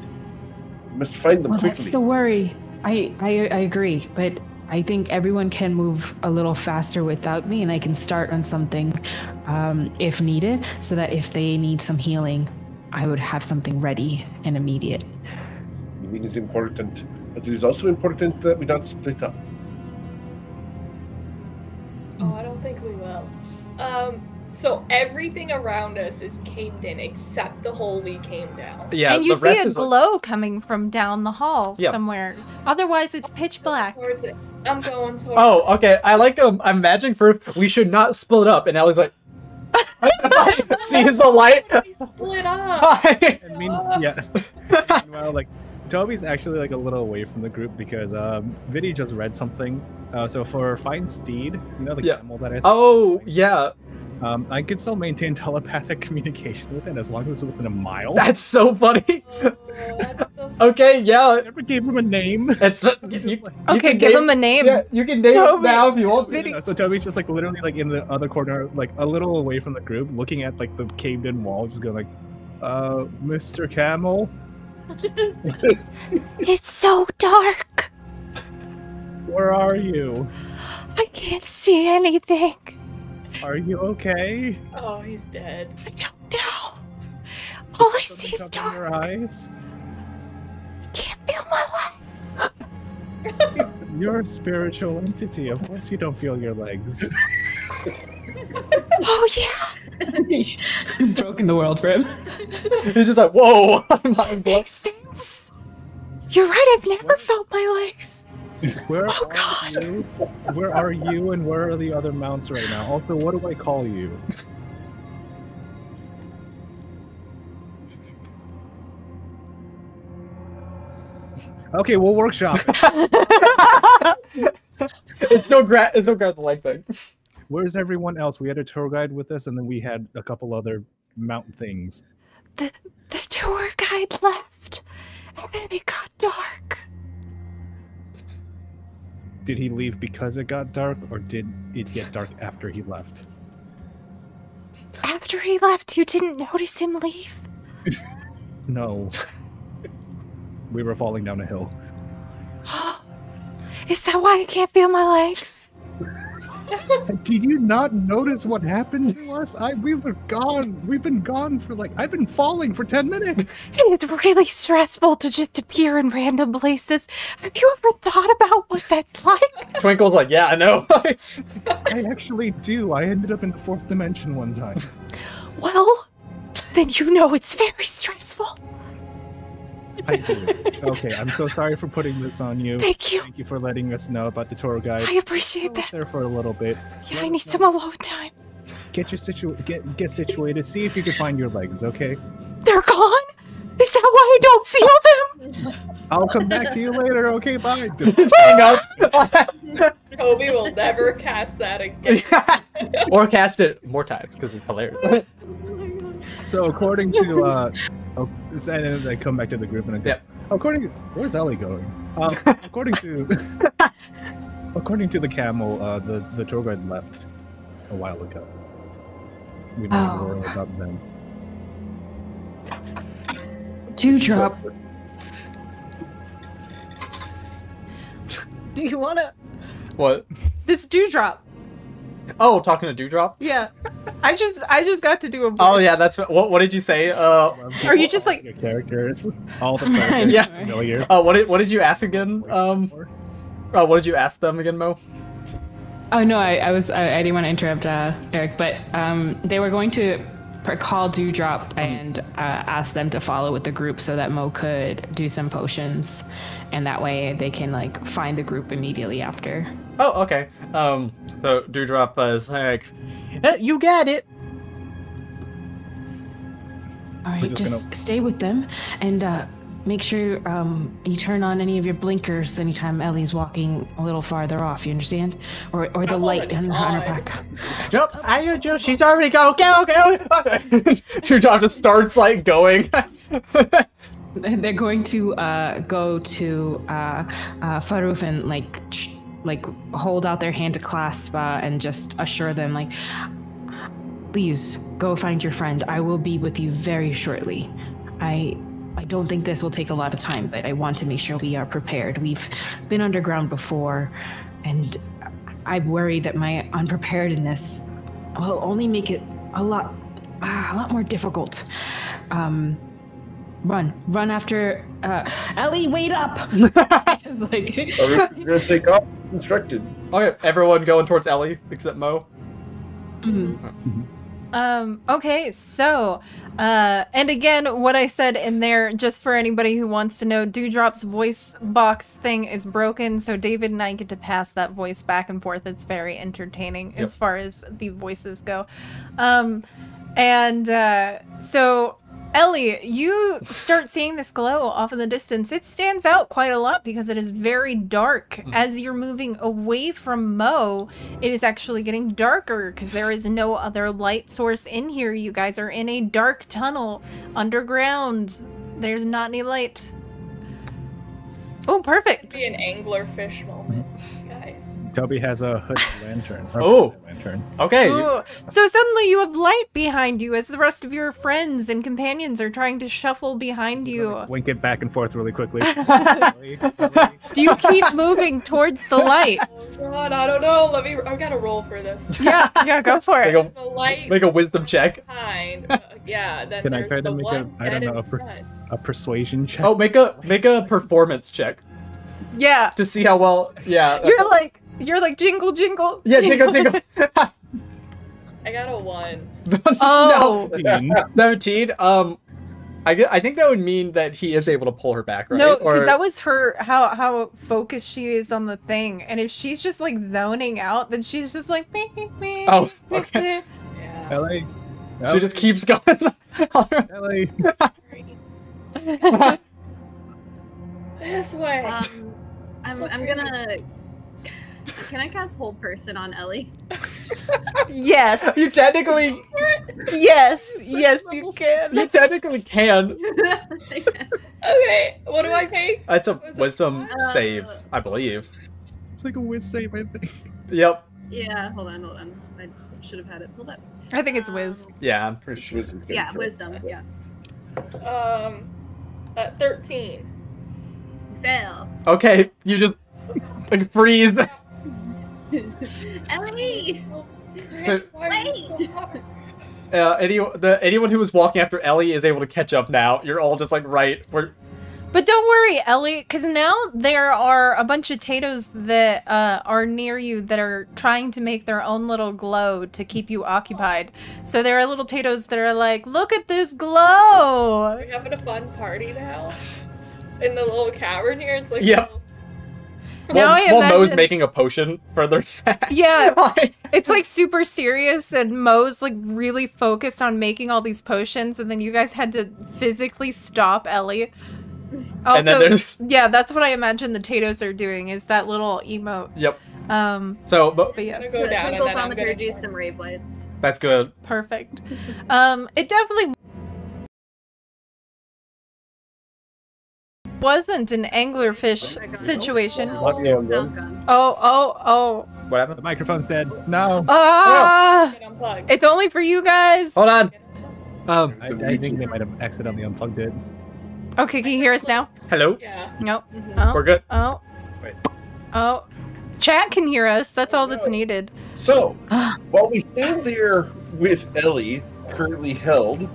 We must find them Well, quickly. that's the worry. I agree, but I think everyone can move a little faster without me, and I can start on something if needed, so that if they need some healing, I would have something ready and immediate. Healing is important, but it is also important that we not split up. Oh, I don't think we will. So everything around us is caved in except the hole we came down. Yeah, and you the see rest a is glow coming from down the hall Yeah. somewhere. Otherwise, it's pitch black. Towards it. I'm going towards Oh, it. okay. I like I'm imagining for we should not split up, and Ellie's like, sees the light. Split up. Hi. I mean, yeah. Meanwhile, like, Toby's actually like a little away from the group because Viddy just read something. So for Fine Steed, you know the Yeah. camel that I Oh, yeah. I can still maintain telepathic communication with it as long as it's within a mile. That's so funny. Oh, that's so sweet. Okay, yeah. I never gave him a name. It's Okay, can give name- him a name. Yeah, you can name it Toby. now if you want. You know, so Toby's just like literally like in the other corner, like a little away from the group, looking at like the caved-in wall, just going like, Mr. Camel, It's so dark. where are you? I can't see anything. Are you okay? Oh, he's dead. I don't know. All I see is Something covering dark. your eyes? I can't feel my legs. You're a spiritual entity. Of course you don't feel your legs. Oh yeah. Broken the world for him. He's just like, whoa. I'm Makes sense. You're right. I've never felt my legs. Where Oh, are God. you? Where are you and where are the other mounts right now? Also, what do I call you? Okay, we'll workshop. it's no grab the leg thing. Where's everyone else? We had a tour guide with us, and then we had a couple other mount things. The tour guide left, and then it got dark. Did he leave because it got dark, or did it get dark after he left? After he left, you didn't notice him leave? No. We were falling down a hill. Is that why I can't feel my legs? Did you not notice what happened to us? We were gone. We've been gone for I've been falling for 10 minutes. It's really stressful to just appear in random places. Have you ever thought about what that's like? Twinkle's like, yeah, I know. I actually do. I ended up in the 4th dimension one time. Well, then you know it's very stressful. I do. Okay, I'm so sorry for putting this on you. Thank you. Thank you for letting us know about the tour guide. I appreciate that. There for a little bit. Yeah, I need some alone time. Get situated. See if you can find your legs. Okay. They're gone? Is that why I don't feel them? I'll come back to you later. Okay, bye. Just hang up. Toby will never cast that again. Or cast it more times because it's hilarious. So according to and then I come back to the group and I go, Yep. where's Ellie going? According to the camel, the tour guide left a while ago. We don't have to worry about them. Dewdrop. Do you wanna... What? This Dewdrop. Oh, talking to Dewdrop? Yeah. I just got to do a voice. Oh yeah, that's what did you say? Are you just like... Your characters, all the characters, Yeah. familiar. What did you ask again? What did you ask them again, Mo? Oh no, I didn't want to interrupt Eric, but they were going to call Dewdrop and ask them to follow with the group so that Mo could do some potions, and that way they can find the group immediately after. Oh, okay. So Dewdrop is like, you got it. All right, just stay with them and make sure you turn on any of your blinkers anytime Ellie's walking a little farther off. You understand? Or the light on her back. Nope, I know, Joe. She's already go. Okay. Dewdrop just starts going. They're going to go to Faroof and hold out their hand to clasp and just assure them please go find your friend. I will be with you very shortly. I don't think this will take a lot of time, but I want to make sure we are prepared. We've been underground before, and I worry that my unpreparedness will only make it a lot more difficult. Run after Ellie. Wait up! Just like... We're gonna take off. Instructed. Okay, everyone going towards Ellie except Mo. Okay, so, and again, what I said in there, just for anybody who wants to know, Dewdrop's voice box thing is broken, so David and I get to pass that voice back and forth. It's very entertaining as far as the voices go. So, Ellie, you start seeing this glow off in the distance. It stands out quite a lot because it is very dark. As you're moving away from Mo, it is actually getting darker because there is no other light source in here. You guys are in a dark tunnel underground. There's not any light. Oh, perfect. Be an anglerfish moment, guys. Toby has a hood lantern. Oh. Lantern. Okay. Ooh. So suddenly you have light behind you as the rest of your friends and companions are trying to shuffle behind you. Wink it back and forth really quickly. Do you keep moving towards the light? Oh God, I don't know. I've got to roll for this. Yeah, go for it. The light Make a wisdom check. behind. Yeah, then Can I there's try to the make one I don't dead know, in front. a persuasion check? Oh, make a performance check Yeah. to see how well. Yeah. You're like jingle jingle. Yeah, jingle jingle. I got a 1. Oh. No. 17. I think that would mean that he is able to pull her back, right? No, 'cause that was her how focused she is on the thing, and if she's just like zoning out, then she's just like me. Oh, okay. Yeah. Ellie. She just keeps going. Ellie. This way. I'm gonna. Can I cast Hold Person on Ellie? Yes. You technically. Yes, you can. You technically can. Okay, what do I take? It's a Was it wisdom what? save, I believe. It's like a whiz save, I think. Yep. Yeah, hold on. I should have had it pulled up. I think it's Wiz. Yeah, I'm pretty sure. Wisdom's gonna Yeah, be Wisdom. Yeah. 13. Fail. Okay, you just like freeze. Ellie! So- Why are you so hard? Anyone who was walking after Ellie is able to catch up now. You're all just like right. But don't worry, Ellie, because now there are a bunch of Tatos that are near you that are trying to make their own little glow to keep you occupied. So there are little Tatos that are like, look at this glow! We're having a fun party now. In the little cavern here, it's like Yep. Now I Mo's imagine- making a potion further back. Yeah, it's like super serious, and Mo's like really focused on making all these potions, and then you guys had to physically stop Ellie. Also, And then there's- yeah, that's what I imagine the Tatos are doing, is that little emote. Yep. But So, I'm gonna yeah, go down and then I'm gonna Thaumaturgy, some ray blades. that's good. perfect. It definitely wasn't an anglerfish situation. Lucky on them. Sound gun. Oh. What happened? The microphone's dead. No. Ah! get unplugged. It's only for you guys. Hold on. I think they might have accidentally unplugged it. Okay, can you hear us now? Hello. Yeah. Nope. Mhm. Oh. We're good. Oh. Wait. Oh. Chat can hear us. That's all that's needed. So, while we stand there with Ellie currently held,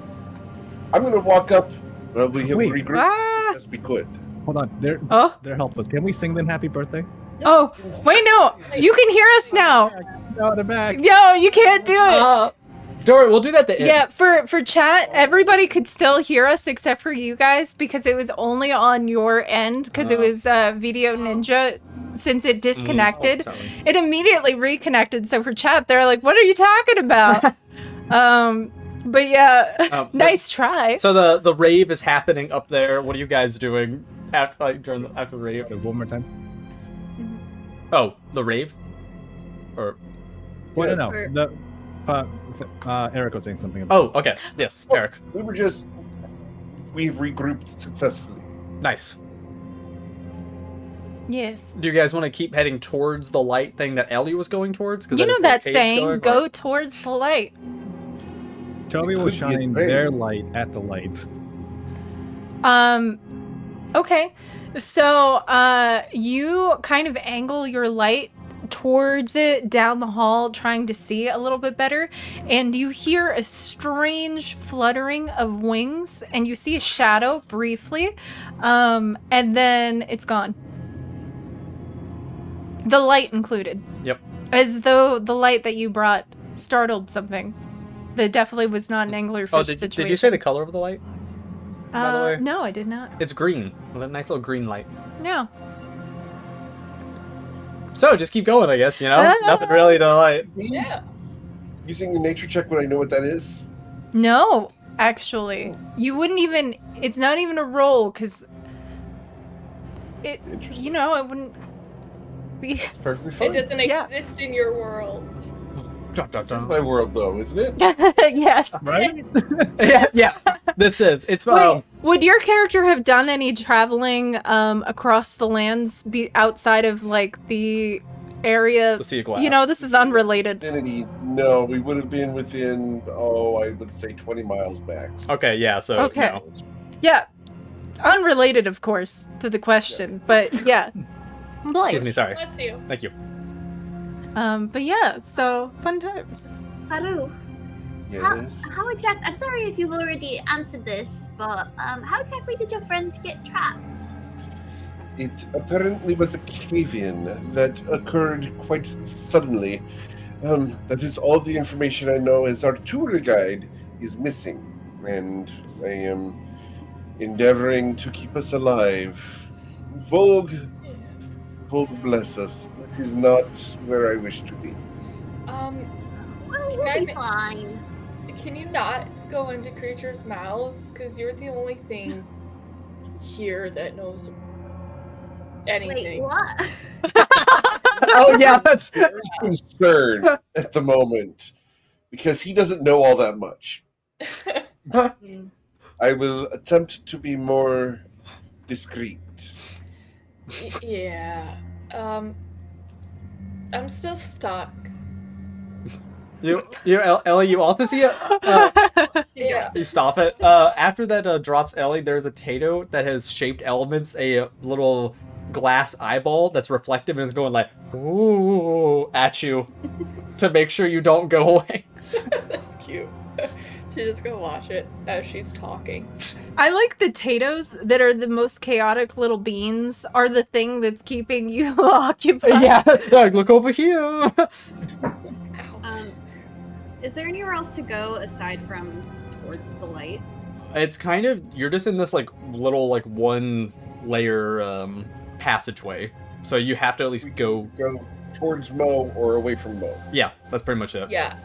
I'm going to walk up. We have Wait. regrouped Ah! as we could. Hold on. Oh. They're helpless. Can we sing them happy birthday? Oh. Wait, no. You can hear us now. No, they're back. No, you can't do it. Don't worry, we'll do that at the end. Yeah, for chat, everybody could still hear us except for you guys because it was only on your end because it was Video Ninja. Since it disconnected, Oh, sorry. it immediately reconnected. So for chat, they're like, "What are you talking about?" But yeah, nice try. So the rave is happening up there. What are you guys doing after after the rave? One more time. Oh, the rave? Or Well, no. Or- The, Eric was saying something about. oh, okay. Yes, Oh. Eric. We've regrouped successfully. Nice. Yes. Do you guys want to keep heading towards the light thing that Ellie was going towards? 'Cause You know is where that Kate's saying, going, go or- towards the light. Toby will Could be shine great. their light at the light. Okay. So, you kind of angle your light towards it down the hall, trying to see a little bit better, and you hear a strange fluttering of wings, and you see a shadow briefly, and then it's gone. The light included. Yep. As though the light that you brought startled something. That definitely was not an anglerfish situation. Did you say the color of the light? By the way? No, I did not. It's green. With a nice little green light. No. So, just keep going, I guess, you know? Nothing really to light. Yeah. Using a nature check, would I know what that is? No, actually. You wouldn't even... It's not even a roll, because... It... Interesting. You know, it wouldn't be... It's perfectly fine. It doesn't Yeah. exist in your world. Dun, dun, This is dun. my world, though, isn't it? Yes. Right? yeah, this is. It's Wait, would your character have done any traveling across the lands outside of, like, the area? the Sea of Glass. You know, this is unrelated. Infinity, no, we would have been within, I would say 20 miles max. Okay, yeah, so, Okay. no. Yeah. Unrelated, of course, to the question, but yeah. Excuse me, sorry. Bless you. Thank you. But yeah, so fun times. Farouk, Yes. how exactly? I'm sorry if you've already answered this, but how exactly did your friend get trapped? It apparently was a cave-in that occurred quite suddenly. That is all the information I know, as our tour guide is missing, and I am endeavoring to keep us alive. Vogue bless us. This is not where I wish to be. Well, Can we'll I be ma- fine. Can you not go into creatures' mouths? Because you're the only thing here that knows Wait, anything. what? Oh, yeah, that's... Very concerned at the moment because he doesn't know all that much. I will attempt to be more discreet. Yeah. I'm still stuck. Ellie, you also see it? Yeah. You stop it. After that drops Ellie, there's a Tato that has shaped elements, a little glass eyeball that's reflective and is going like, ooh, at you to make sure you don't go away. That's cute. She's just gonna watch it as she's talking. I like the potatoes that are the most chaotic little beans are the thing that's keeping you occupied. Yeah, like, look over here. Ow. Is there anywhere else to go aside from towards the light? It's kind of, you're just in this like little like one layer passageway. So you have to at least go. Go towards Mo or away from Mo. Yeah, that's pretty much it. Yeah.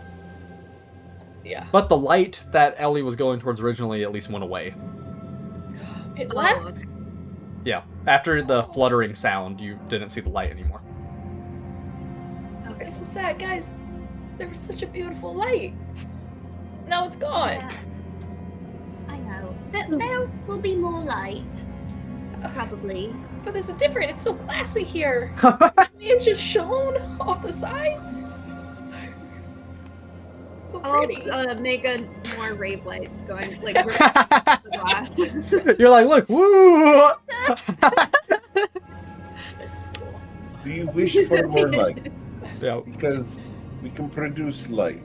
Yeah. But the light that Ellie was going towards originally at least went away. It Oh, left? Yeah. After the fluttering sound, you didn't see the light anymore. Okay. It's so sad, guys. There was such a beautiful light. Now it's gone. Yeah. I know. There will be more light. Probably. But this is different. It's so classy here. It's just shown off the sides. So pretty. I'll make more rave lights going like the glass. You're like, look, woo! This is cool. Do you wish for more light? Yeah, Because we can produce light.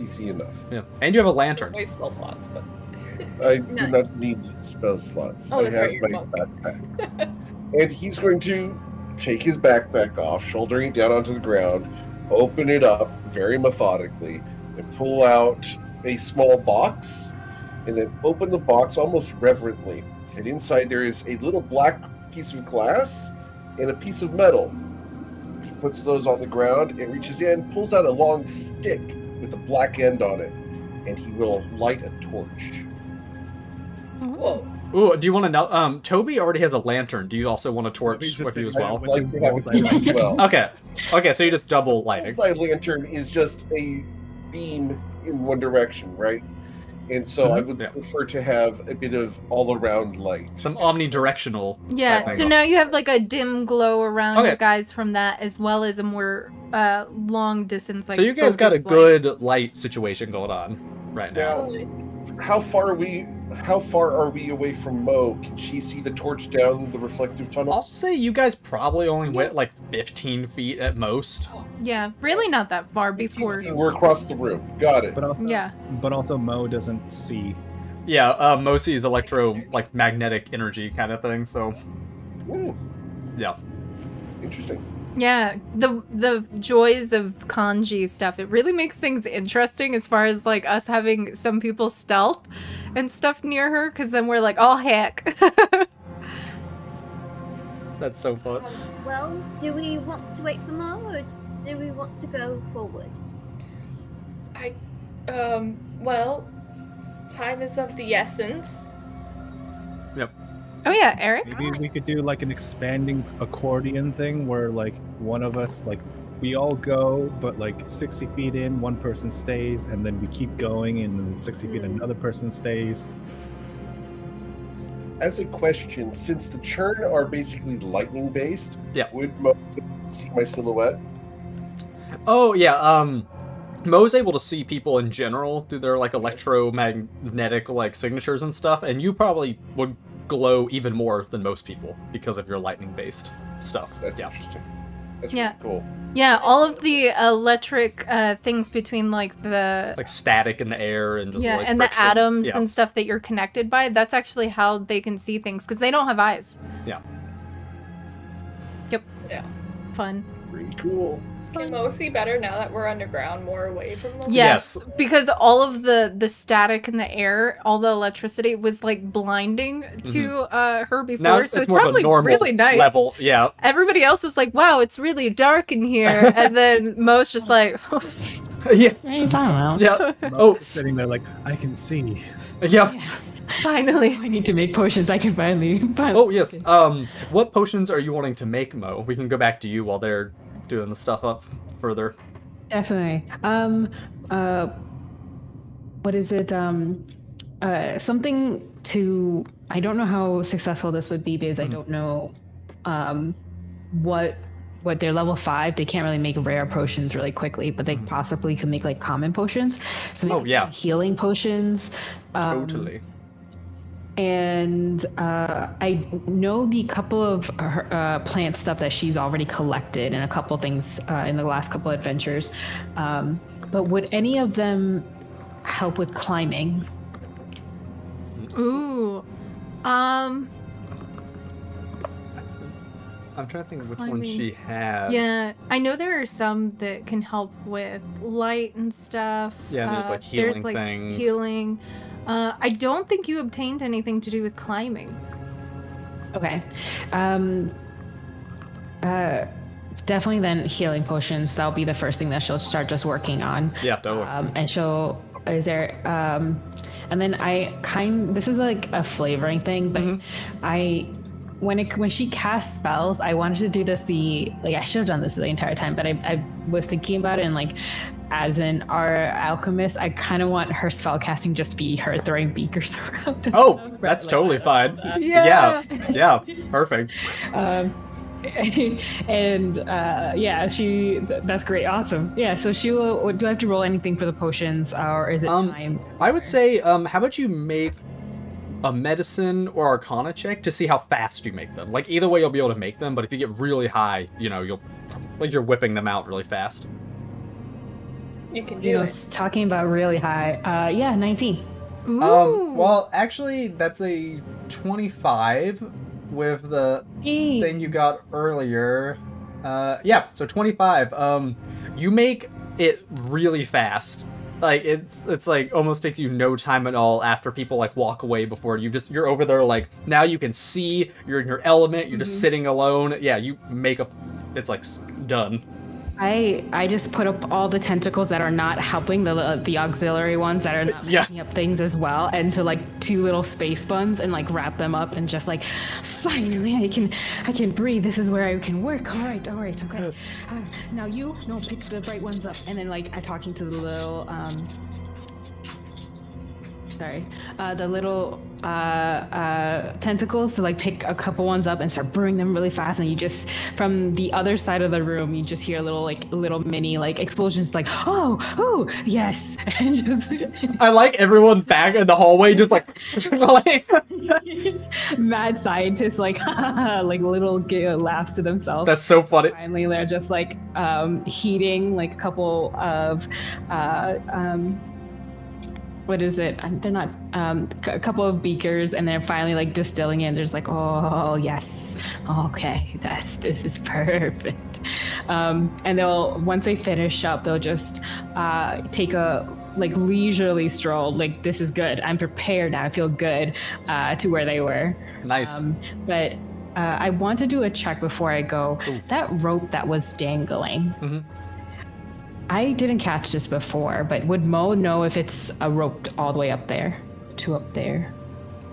Easy enough. yeah. And you have a lantern. Waste spell slots, but I No. do not need spell slots. Oh, I that's have right, you're my a monk. backpack. And he's going to take his backpack off, shouldering it down onto the ground, open it up very methodically, and pull out a small box, and then open the box almost reverently. And inside there is a little black piece of glass and a piece of metal. He puts those on the ground and reaches in, pulls out a long stick with a black end on it, and he will light a torch. whoa. Ooh, do you want to know? Toby already has a lantern. Do you also want a torch Toby's just with you as a- well? I'd like to have a torch as well. Okay. Okay, so you just double lighting. Bullseye lantern is just a beam in one direction, right? And so I would Yeah. prefer to have a bit of all-around light. Some omnidirectional. Yeah, type so thing. now you have like a dim glow around Okay. you guys from that, as well as a more long distance. Like So you guys got a focused light. good light situation going on right now. Now, how far how far are we away from Mo? Can she see the torch down the reflective tunnel? I'll say you guys probably only went like 15 feet at most. Yeah, really not that far before. We're across the room. Got it. But also, Yeah. But also, Mo doesn't see. Yeah, Mosi is like magnetic energy kind of thing, so Ooh, yeah. interesting. Yeah, the joys of kanji stuff, it really makes things interesting as far as like us having some people stealth and stuff near her, because then we're like, oh heck. That's so fun. Well, do we want to wait for Mo, or do we want to go forward? Well, time is of the essence. Yep. Oh yeah, Eric? Maybe we could do like an expanding accordion thing where like one of us, like we all go, but like 60 feet in, one person stays, and then we keep going, and then 60 feet another person stays. As a question, since the churn are basically lightning based, Yeah. would Mo see my silhouette? Oh yeah, Mo's able to see people in general through their like electromagnetic like signatures and stuff, and you probably would glow even more than most people because of your lightning based stuff. That's Yeah. interesting. That's Yeah. really cool. Yeah, all of the electric things between like the Like static in the air and just like and friction. the atoms Yeah. and stuff that you're connected by, that's actually how they can see things, because they don't have eyes. Yeah. Yep. Yeah. Fun. Pretty cool. Can Mo see better now that we're underground, more away from them? Yes, Yes. because all of the static in the air, all the electricity was like blinding to her before, Now so it's more of a probably normal really nice. level. Yeah. Everybody else is like, wow, it's really dark in here. And then Mo's just like, Yeah. What are you talking about? Yeah. Mo sitting there like, I can see. Yeah. finally. I need to make potions. I can finally. Oh yes. What potions are you wanting to make, Mo? We can go back to you while they're doing the stuff up further. Definitely. What is it? Something to. I don't know how successful this would be because I don't know, what they're level 5. They can't really make rare potions really quickly, but they possibly could make like common potions. So maybe yeah. some healing potions. Totally. And I know the couple of plant stuff that she's already collected and a couple things in the last couple adventures. But would any of them help with climbing? Ooh. I'm trying to think of which one Climbing. she had. Yeah, I know there are some that can help with light and stuff. Yeah, there's, like, healing things. Healing. I don't think you obtained anything to do with climbing. Okay. Definitely then healing potions. That'll be the first thing that she'll start just working on. Yeah, totally. And and then this is like a flavoring thing, but when she casts spells, I wanted to do this I should have done this the entire time, but I was thinking about it, and like as in our alchemist, I kind of want her spell casting just be her throwing beakers around. Oh, that's totally fine. Yeah. Yeah, perfect. That's great, awesome. Yeah, so she will. Do I have to roll anything for the potions, or is it time? I would say, how about you make a medicine or arcana check to see how fast you make them. Like, either way you'll be able to make them, but if you get really high, you're whipping them out really fast. You can do it. Talking about really high. 19. Ooh. Well, actually, that's a 25 with the thing you got earlier. So 25. You make it really fast. Like, it's like almost takes you no time at all after people like walk away before you're over there, like, now you can see, you're in your element, you're just sitting alone. Yeah, you make it's like done. I just put up all the tentacles that are not helping, the auxiliary ones that are not picking up things as well, into like 2 little space buns, and like wrap them up, and just like, finally I can breathe. This is where I can work. All right, okay. Now pick the right ones up, and then like I'm talking to the little sorry, the little tentacles to like pick a couple ones up and start burning them really fast, and you just from the other side of the room you just hear little mini like explosions like oh yes and just I like everyone back in the hallway just like mad scientists like like little laughs to themselves. That's so funny. Finally they're just like heating like a couple of what is it? They're not a couple of beakers, and they're finally like distilling it. And there's like, oh yes, okay, this is perfect. And they'll once they finish up, they'll just take a like leisurely stroll. Like this is good. I'm prepared now. I feel good to where they were. Nice. But I want to do a check before I go. Ooh. That rope that was dangling. Mm-hmm. I didn't catch this before, but would Mo know if it's a rope all the way up there to up there?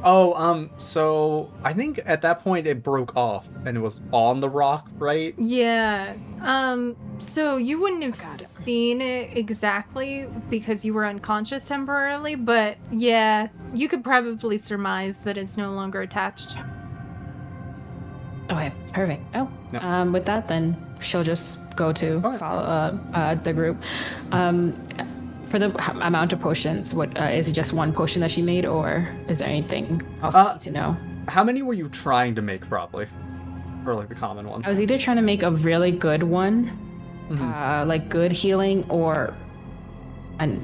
Oh, so I think at that point it broke off and it was on the rock, right? Yeah. So you wouldn't have seen it exactly because you were unconscious temporarily, but yeah, you could probably surmise that it's no longer attached. Okay, perfect. Oh, Yeah. with that, then she'll just go to Okay. follow the group. For the amount of potions, what is it? Just one potion that she made, or is there anything else I need to know? How many were you trying to make, probably? Or like the common one? I was either trying to make a really good one, Mhm. like good healing, or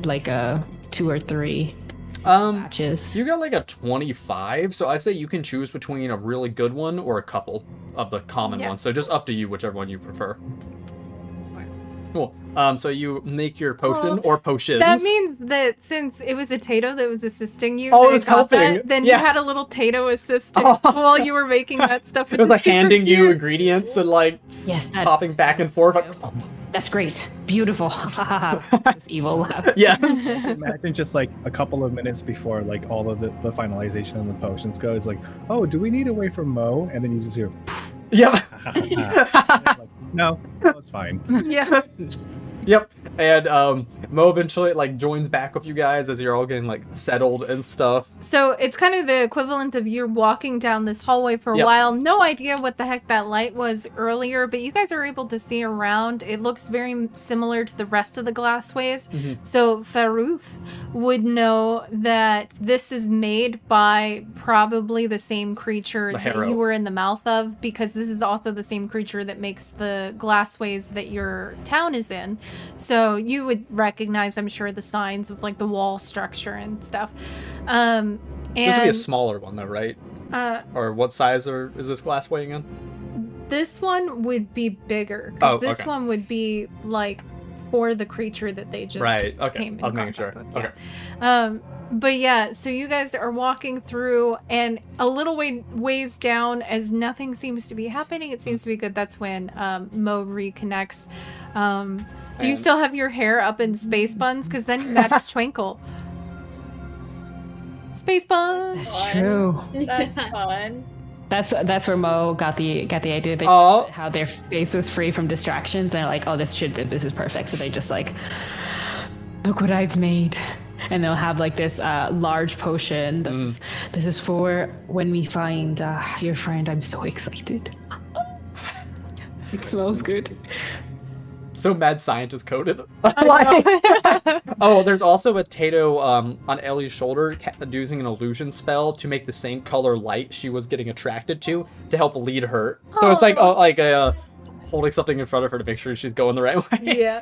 like a 2 or 3 batches. You got like a 25, so I say you can choose between a really good one or a couple of the common Yeah. ones. So just up to you, whichever one you prefer. Cool. So you make your potion Well, or potions. That means that since it was a Tato that was assisting you, Oh, that it was got that, helping. then Yeah. you had a little Tato assistant Oh. while you were making that stuff. it was like handing you ingredients and like Yes, popping back and forth. Like, that's great. Beautiful. This evil laugh. yes. Imagine just like a couple of minutes before like all of the finalization of the potions go. It's like, oh, do we need a way from Mo? And then you just hear, Yep. like, no, it's fine. Yeah. Yep. And Mo eventually like joins back with you guys as you're all getting like settled and stuff. So it's kind of the equivalent of you're walking down this hallway for a Yep. while. No idea what the heck that light was earlier, but you guys are able to see around. It looks very similar to the rest of the glassways. Mhm. So Farouf would know that this is made by probably the same creature The that harrow. you were in the mouth of, because this is also the same creature that makes the glassways that your town is in. So you would recognize, I'm sure, the signs of like the wall structure and stuff. And This would be a smaller one though, right? Or what size is this glass weighing in? this one would be bigger because Oh, this okay. one would be like for the creature that they just Right. Okay. came in I was making sure. contact with, Okay. yeah. But yeah, so you guys are walking through, and a little ways down, as nothing seems to be happening, it seems to be good. That's when Mo reconnects. Do you And- still have your hair up in space buns? Because then you match Twinkle. Space buns. That's Fun. true. That's fun. That's where Mo got the idea. They Oh. how their face was free from distractions. They're like, oh, this is perfect. So they just like, look what I've made, and they'll have like this large potion. This is for when we find your friend. I'm so excited. It smells good. So mad scientist coded. I know. Oh, there's also a Tato on Ellie's shoulder using an illusion spell to make the same color light she was getting attracted to help lead her. So it's like holding something in front of her to make sure she's going the right way. Yeah.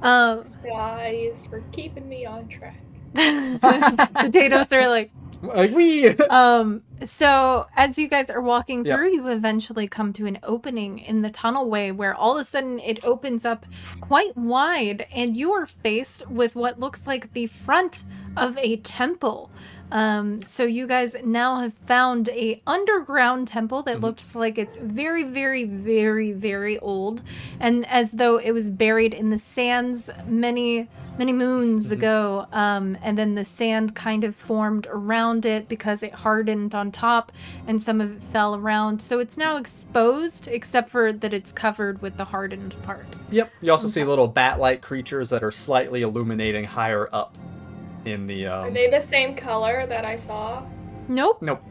Guys, for keeping me on track. The potatoes are like. Like we. So as you guys are walking Yeah. through, you eventually come to an opening in the tunnelway where all of a sudden it opens up quite wide, and you are faced with what looks like the front of a temple. So you guys now have found a underground temple that looks like it's very, very, very, very old, and as though it was buried in the sands many moons ago, and then the sand kind of formed around it because it hardened on top, and some of it fell around. So it's now exposed, except for that it's covered with the hardened part. Yep. You also see little bat-like creatures that are slightly illuminating higher up. in the Are they the same color that I saw? Nope. Nope,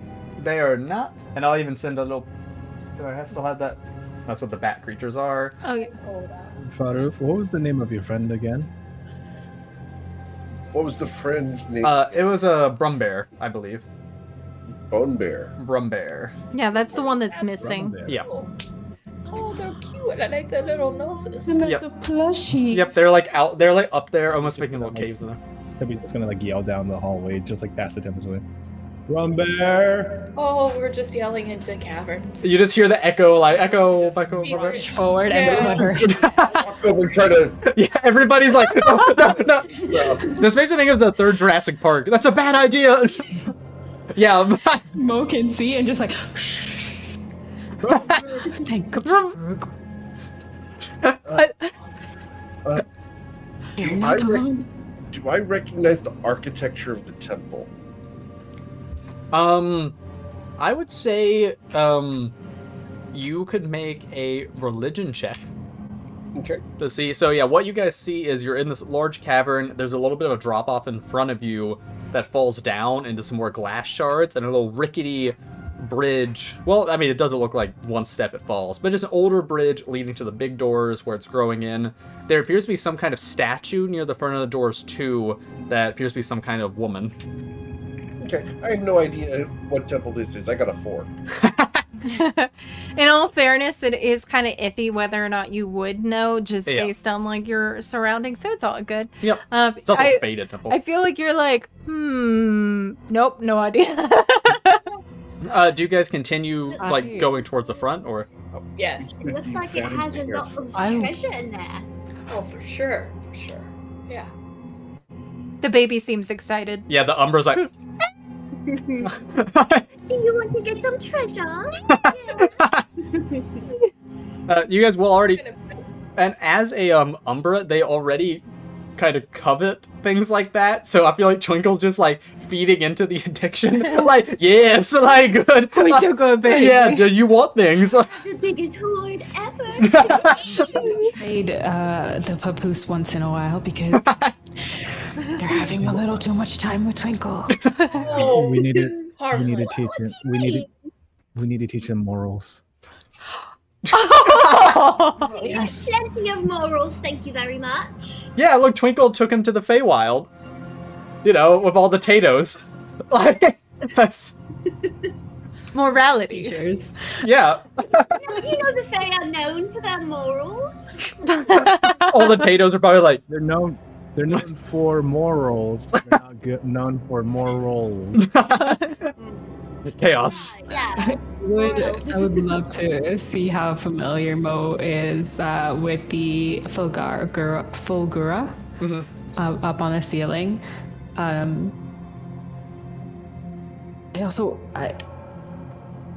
they are not. And I'll even send a little. Do I still have that? That's what the bat creatures are. Oh, yeah. Hold on. Faroof, what was the name of your friend again? What was the friend's name? It was a Brumbear, I believe. Bone Bear. Brumbear. Yeah, that's the one that's missing. Brumbear. Yeah. Oh, they're cute. I like the little noses. And that's Yep. a plushie. Yep, they're like out. They're like up there, almost making little caves in there. Maybe just gonna like yell down the hallway, just like past the temple. Brumbear! Oh, we're just yelling into caverns. You just hear the echo, like echo, echo, Yeah. Push forward Yeah. and quiver. Walk over and try to. Yeah, everybody's like, no, no, no. Yeah. This makes me think of the third Jurassic Park. That's a bad idea. Yeah. Mo can see and just like. Thank God. You're Do not I rec- alone. Do I recognize the architecture of the temple? I would say, you could make a religion check Okay. to see. So yeah, what you guys see is you're in this large cavern. There's a little bit of a drop off in front of you that falls down into some more glass shards and a little rickety bridge. Well, I mean, it doesn't look like one step it falls, but just an older bridge leading to the big doors where it's growing in. There appears to be some kind of statue near the front of the doors too that appears to be some kind of woman. Okay. I have no idea what temple this is. I got a 4. In all fairness, it is kind of iffy whether or not you would know just Yeah. based on like your surroundings, so it's all good. Yep. It's also a faded temple. I feel like you're like, nope, no idea. Do you guys continue like going towards the front or? Yes. It looks like it has a lot of I- treasure in there. Oh, for sure. For sure. Yeah. The baby seems excited. Yeah, the Umbra's like. Do you want to get some treasure? You guys will already, and as a Umbra, they already kind of covet things like that. So I feel like Twinkle's just like feeding into the addiction. Like, yes, like good. Twinkle, baby. Yeah, do you want things? The biggest hoard ever. Trade the papoose once in a while because they're having a little too much time with Twinkle. Oh, We need to Harmless. teach him. We need to teach him morals. Yes. Plenty of morals, thank you very much. Yeah, look, Twinkle took him to the Feywild. You know, with all the potatoes. Like, that's, Morality. Teachers. yeah, You know the Fae are known for their morals. all the potatoes are probably like, They're known for morals. But they're not good, known for morals. chaos. Yeah. I would love to see how familiar Mo is with the Fulgura Mhm. up on the ceiling.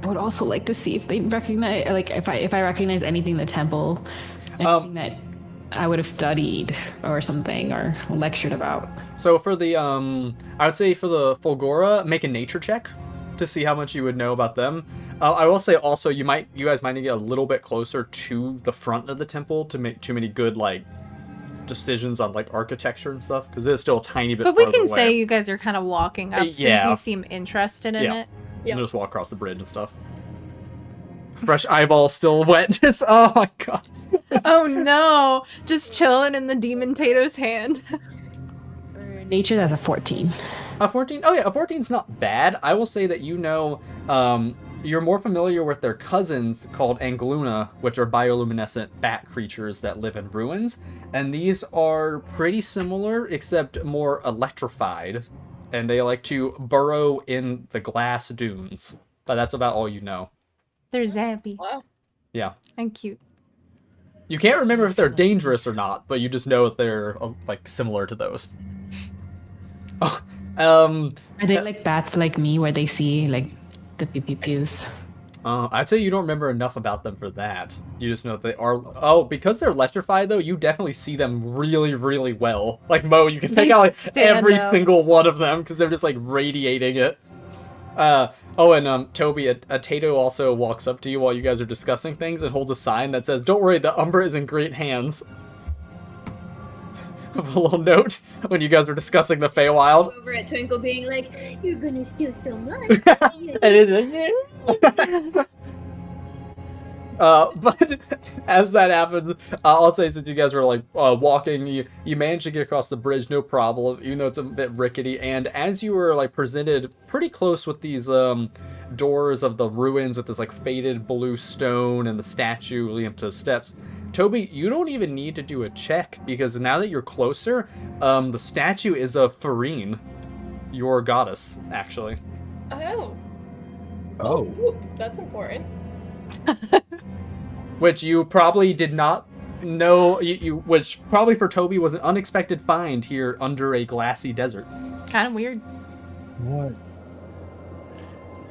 I would also like to see if they recognize, like, if I recognize anything in the temple, anything that I would have studied or something or lectured about. So for the, I would say for the Fulgora, make a nature check to see how much you would know about them. I will say also you guys might need to get a little bit closer to the front of the temple to make too many good like decisions on like architecture and stuff because it's still a tiny bit. But we farther can away. say you guys are kind of walking up since Yeah. you seem interested in Yeah. it. You can just walk across the bridge and stuff. Fresh eyeball still wet. Just oh my god. Oh no! Just chilling in the demon Tato's hand. For nature, that's a 14. A 14? Oh yeah, a 14's not bad. I will say that you know, you're more familiar with their cousins called Angluna, which are bioluminescent bat creatures that live in ruins. And these are pretty similar, except more electrified. And they like to burrow in the glass dunes. But that's about all you know. They're zappy Wow. Yeah. and cute. You can't remember if they're dangerous or not, but you just know that they're, like, similar to those. Oh, Are they like bats like me where they see like the pew-pew-pews? I'd say you don't remember enough about them for that. You just know that they are. Oh, because they're electrified, though, you definitely see them really, really well. Like Mo, you can pick They out like, stand every out. single one of them because they're just like radiating it. Oh, and Toby, a Tato also walks up to you while you guys are discussing things and holds a sign that says, "Don't worry, the Umbra is in great hands." of a little note when you guys were discussing the Feywild. Over at Twinkle being like, you're gonna steal so much. It is like, but as that happens, I'll say since you guys were like walking, you managed to get across the bridge, no problem, even though it's a bit rickety. And as you were like presented pretty close with these doors of the ruins with this like faded blue stone and the statue leading up to the steps, Toby, you don't even need to do a check because now that you're closer, the statue is of Farine, your goddess, actually. Oh. Oh. Ooh, that's important. Which you probably did not know, which probably for Toby was an unexpected find here under a glassy desert. Kind of weird. What?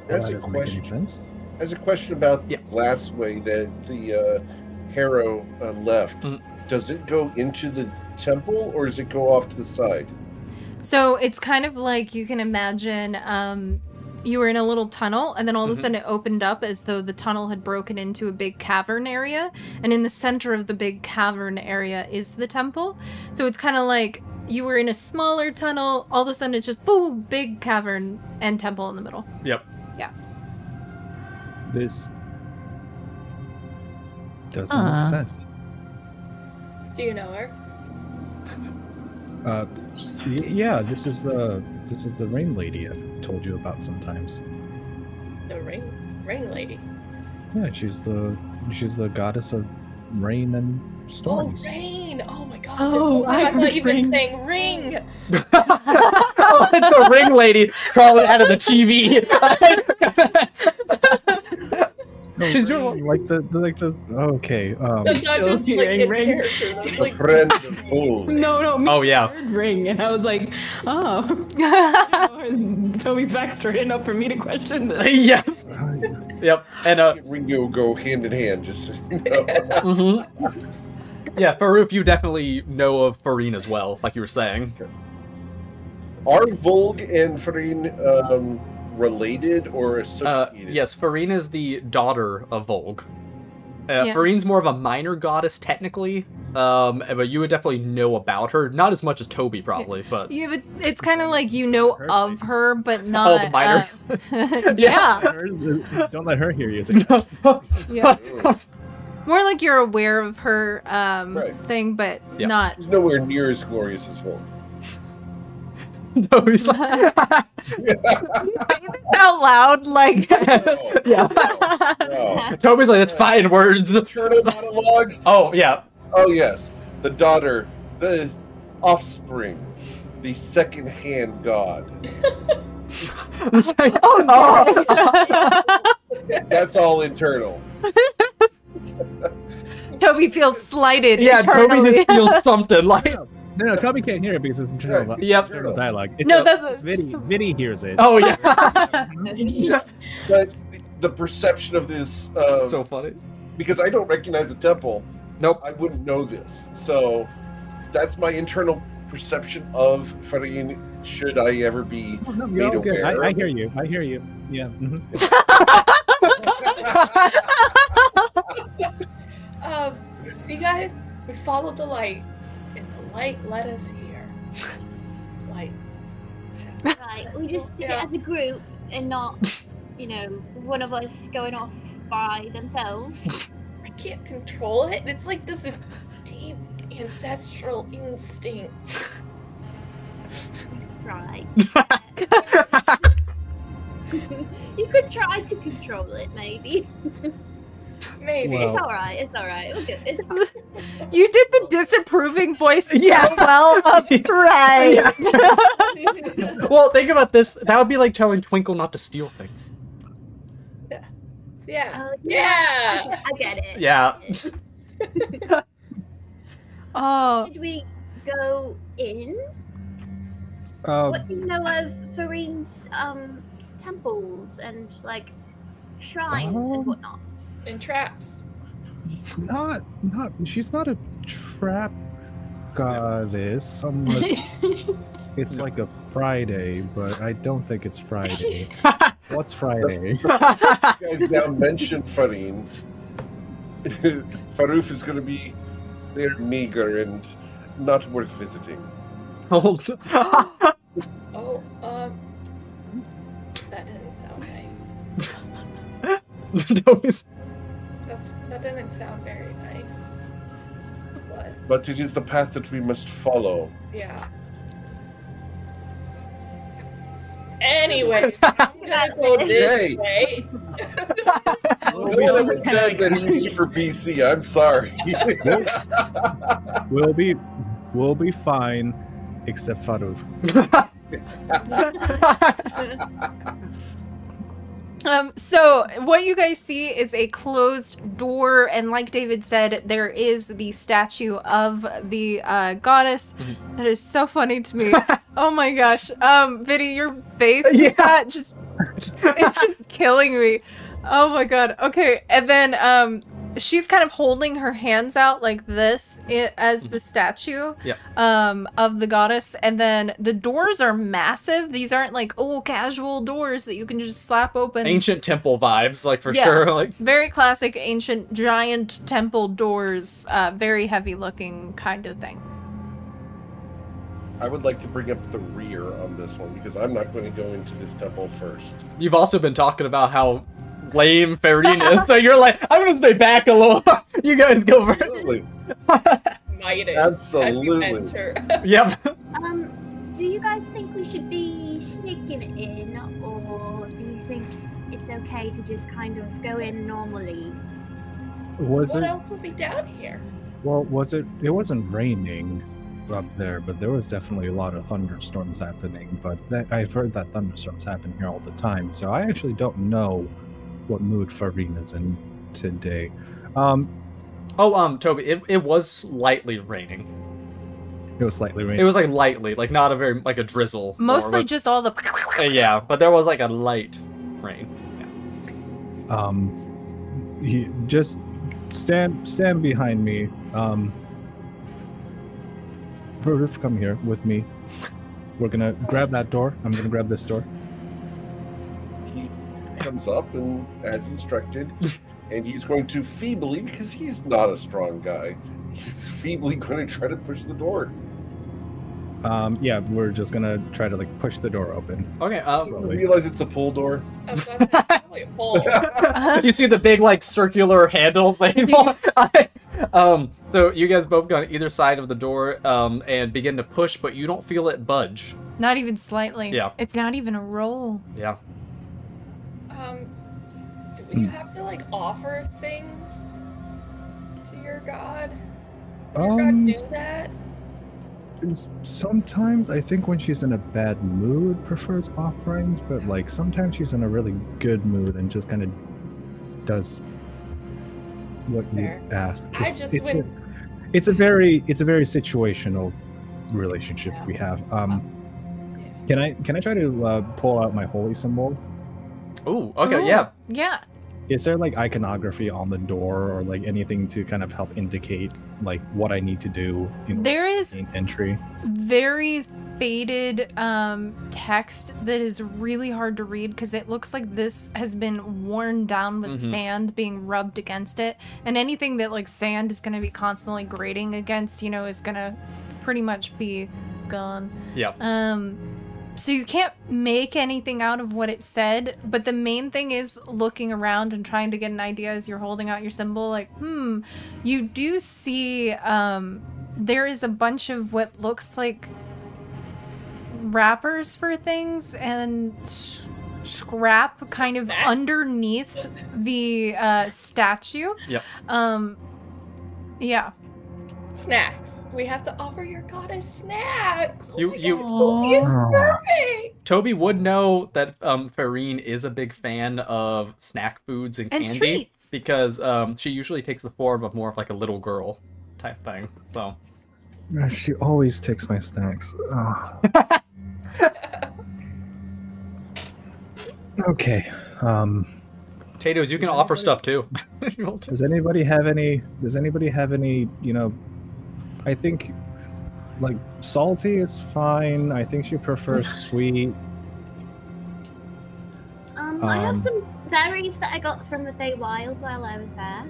As That a doesn't make any question, sense. as a question about Yeah. the glassway that the Harrow left, does it go into the temple or does it go off to the side? So it's kind of like you can imagine you were in a little tunnel and then all of a sudden it opened up as though the tunnel had broken into a big cavern area. And in the center of the big cavern area is the temple. So it's kind of like you were in a smaller tunnel, all of a sudden it's just boom, big cavern and temple in the middle. Yep. This doesn't make sense. Do you know her? Yeah, this is the rain lady I've told you about sometimes. The rain lady. Yeah, she's the goddess of rain and storms. Oh, rain! Oh my god! Oh, This whole time I I thought you've been ring. saying ring. Oh, it's the ring lady crawling out of the TV. No, She's doing okay. That's not Still just like hearing in ring. character. That's The like friend of Bull. No, me Oh, yeah. heard ring, and I was like, oh. Toby's backstory didn't up for me to question this. Yeah. Yep. And Ringo go hand in hand, just so you know. yeah, Farouf, you definitely know of Farine as well, like you were saying. Are Volg and Farine related or associated? Yes, Farine is the daughter of Volg. Yeah. Farine's more of a minor goddess technically, but you would definitely know about her. Not as much as Toby probably, but It's kind of like you know of her, but not. oh, the minor. Yeah. Don't let her hear you. It's Yeah. More like you're aware of her Right. thing, but Yeah. not. He's nowhere near as glorious as Volg. Toby's like, Out loud, like. yeah. No. Toby's like, that's fine words. Internal monologue. Oh yeah. Oh yes, the daughter, the offspring, the second-hand god. It's like, That's all internal. Toby feels slighted. yeah, Toby internally. just feels something like. No, Toby can't hear it because it's internal, Yep. internal dialogue. No, that's Vinny hears it. Oh yeah. But the perception of this, So funny. because I don't recognize the temple, Nope. I wouldn't know this. So that's my internal perception of Farine. Should I ever be Oh, no, made you're all good. aware? I hear you. I hear you. Yeah. Mhm. So you guys, we followed the light, and the light led us here. Lights. Right, we just did it as a group and not, one of us going off by themselves. I can't control it. It's like this deep ancestral instinct. Right. You could try to control it, maybe. Maybe. Well- It's alright, it's alright. We'll get this fine. You did the disapproving voice Yeah. so well. Right. Well, think about this. That would be like telling Twinkle not to steal things. Yeah. Oh, Yeah. I get it. Yeah. Oh. Did we go in? Um, What do you know of Farine's temples and shrines and whatnot? And traps. not. She's not a trap goddess unless it's like a Friday, but I don't think it's Friday. What's Friday? You guys now mentioned Farine. Farouf is going to be there meager and not worth visiting. Hold. Oh, that doesn't sound nice. That didn't sound very nice. But it is the path that we must follow. Yeah. Anyways, I'm gonna go this way. No one ever said that he's super PC. I'm sorry. We'll be fine, except Faruf. So what you guys see is a closed door, and like David said, there is the statue of the goddess. That is so funny to me. Oh my gosh. Vinny, your face with that just it's just killing me. Oh my god. Okay, and then she's kind of holding her hands out like this as the statue of the goddess, and then the doors are massive. These aren't like casual doors that you can just slap open. Ancient temple vibes, like for sure. Like very classic ancient giant temple doors, very heavy looking kind of thing. I would like to bring up the rear on this one because I'm not going to go into this temple first. You've also been talking about how lame Farine is, so you're like, I'm gonna stay back a little. You guys go first. Absolutely. Yep. Do you guys think we should be sneaking in, or do you think it's okay to just kind of go in normally? What else would be down here? Well, it wasn't raining up there, but there was definitely a lot of thunderstorms happening. But I've heard that thunderstorms happen here all the time, so I actually don't know what mood Farine is in today. Toby, it was slightly raining. It was slightly raining. It was like lightly, like not a very like a drizzle. Mostly just all the. Yeah, but there was like a light rain. Yeah. You just stand behind me. Faruf, come here with me. We're gonna grab that door. I'm gonna grab this door. He comes up and as instructed, and he's going to feebly, because he's not a strong guy, he's feebly going to try to push the door. Yeah, we're just gonna try to like push the door open. Okay. You realize it's a pull door. You see the big like circular handles they so you guys both go on either side of the door and begin to push, but you don't feel it budge. Not even slightly. Yeah. It's not even a roll. Yeah. Do we have to like offer things to your god? Does your god do that? Sometimes I think when she's in a bad mood prefers offerings, but like sometimes she's in a really good mood and just kind of does what you ask. It's a very situational relationship we have. Can I try to pull out my holy symbol? Ooh, okay, yeah. Yeah. Is there like iconography on the door or like anything to kind of help indicate like what I need to do in there is entry? Very faded text that is really hard to read because it looks like this has been worn down with sand being rubbed against it, and anything that like sand is going to be constantly grating against, you know, is going to pretty much be gone. Yeah. So you can't make anything out of what it said, but the main thing is looking around and trying to get an idea as you're holding out your symbol, like, you do see there is a bunch of what looks like wrappers for things and scrap kind of underneath the statue. Yep. Yeah. Snacks. We have to offer your goddess snacks. Toby is perfect. Toby would know that Farine is a big fan of snack foods and candy treats. Because she usually takes the form of more of like a little girl type thing. So she always takes my snacks. Okay. Potatoes, you can offer stuff too. Does anybody have any, you know, I think like salty is fine. I think she prefers sweet. I have some berries that I got from the Feywild while I was there.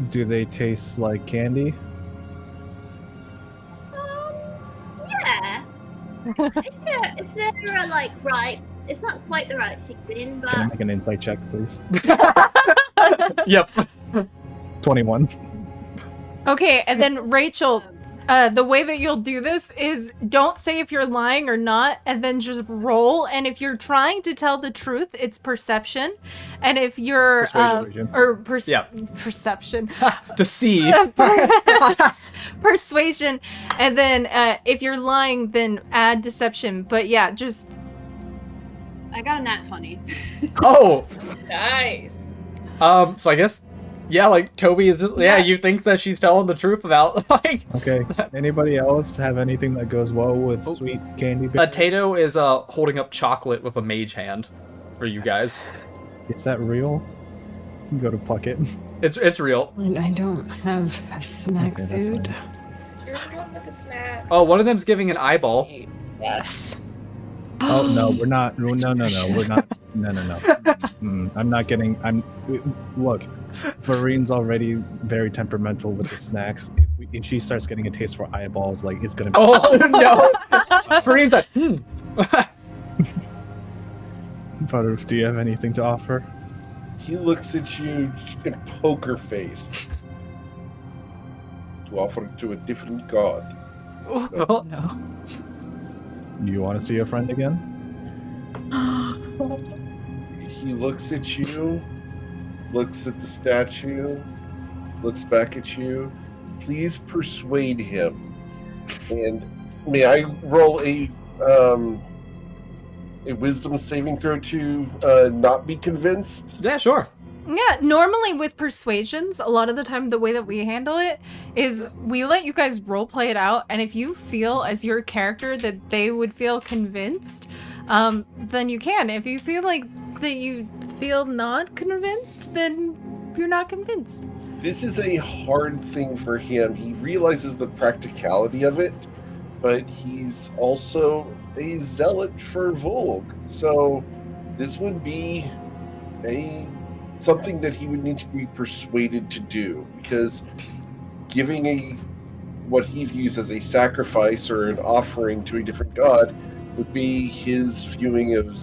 Do they taste like candy? If they're like right, it's not quite the right season, Can I but make an insight check, please? Yep. 21. Okay, and then Rachel, the way that you'll do this is don't say if you're lying or not, and then just roll. And if you're trying to tell the truth, it's perception. And if you're Persuasion. perception, Deceive. persuasion, and then if you're lying, then add deception. But yeah, just I got a nat 20. Oh. Nice. So I guess, yeah, like Toby is just, Yeah. you think that she's telling the truth about like. Okay. Anybody else have anything that goes well with sweet candy? Tato is holding up chocolate with a mage hand for you guys. Is that real? Go to pluck it. It's real. I don't have a snack Okay, that's food. fine. Here's one with the snacks. Oh, one of them's giving an eyeball. Yes. Oh no, we're not. No, we're not. No. I'm not getting. Look, Varine's already very temperamental with the snacks. If she starts getting a taste for eyeballs, like it's gonna. Oh no! Farine's like, Faroof, do you have anything to offer? He looks at you in poker face. To offer it to a different god. No. You want to see your friend again? He looks at you, looks at the statue, looks back at you. Please persuade him. And may I roll a wisdom saving throw to not be convinced? Yeah, sure. yeah. Normally with persuasions, a lot of the time the way that we handle it is we let you guys role play it out, and if you feel as your character that they would feel convinced, then you can. If you feel like that you feel not convinced, then you're not convinced. This is a hard thing for him. He realizes the practicality of it, but he's also a zealot for Volg. So this would be something that he would need to be persuaded to do, because giving what he views as a sacrifice or an offering to a different god would be his viewing of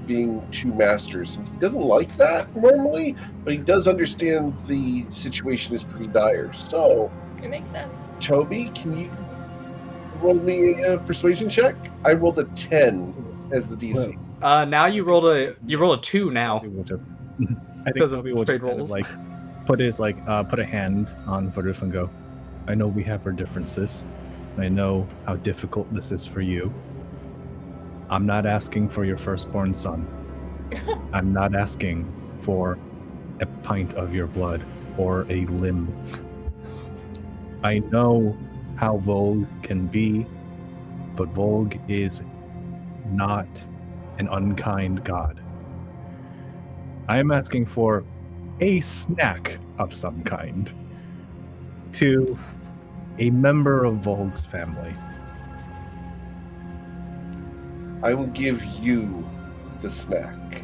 being two masters. And he doesn't like that normally, but he does understand the situation is pretty dire. So, It makes sense. Toby, can you roll me a persuasion check? I rolled a 10 as the DC. Now you roll a 2 now. We'll just. I think Because of Toby will trade just kind of rolls. like put a hand on Faroof and go. I know we have our differences. I know how difficult this is for you. I'm not asking for your firstborn son. I'm not asking for a pint of your blood or a limb. I know how Volg can be, but Volg is not an unkind god. I am asking for a snack of some kind to a member of Volg's family. I will give you the snack.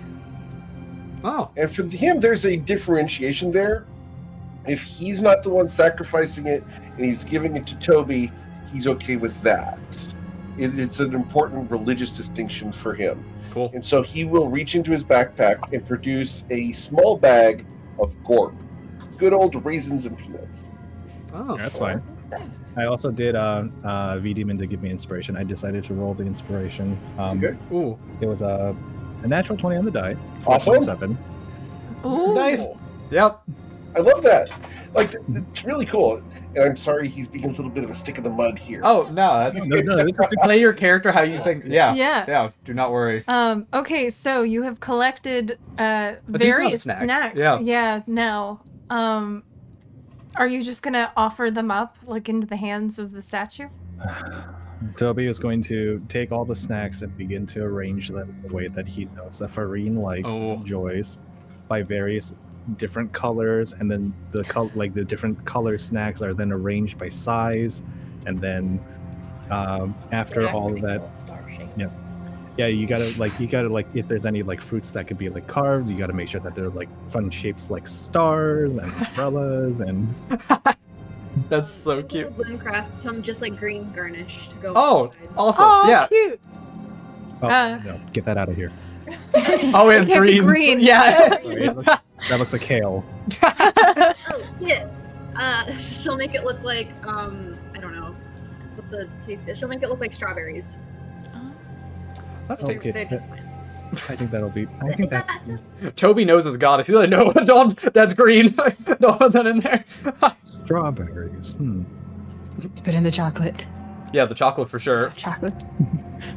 Oh. And for him, there's a differentiation there. If he's not the one sacrificing it and he's giving it to Toby, he's okay with that. It's an important religious distinction for him. Cool. And so he will reach into his backpack and produce a small bag of gorp. Good old raisins and peanuts. Oh. That's fine. I also did V-Demon to give me inspiration. I decided to roll the inspiration. Okay. Ooh. It was a natural 20 on the die. Awesome. 7. Ooh. Nice. Yep. I love that. Like, it's really cool. And I'm sorry he's being a little bit of a stick in the mud here. Oh no, that's No, this is play your character how you think. Yeah. Yeah. Yeah. Do not worry. Okay, so you have collected decent amount of various snacks. snacks. Yeah. Yeah, now. Are you just gonna offer them up like into the hands of the statue? Toby is going to take all the snacks and begin to arrange them the way that he knows that Farine likes and enjoys, by various different colors, and then the different color snacks are then arranged by size, and then after all of that, Star shapes. yeah, you gotta if there's any like fruits that could be like carved, you gotta make sure that they're like fun shapes like stars and umbrellas and That's so I will cute. Blendcraft some just like green garnish to go. Oh, inside. awesome. Oh, Yeah. cute. Oh, Uh. no, get that out of here. Oh, it's It can't be green. green. Yeah. Sorry, that looks like kale. Oh, yeah. She'll make it look like I don't know. What's a taste? She'll make it look like strawberries. That's Okay. tasty. They're just plants. I think that'll be. I think that. Toby knows his goddess. He's like, no, don't. That's green. Don't put that in there. Strawberries. Put in the chocolate. Yeah, the chocolate for sure. Chocolate.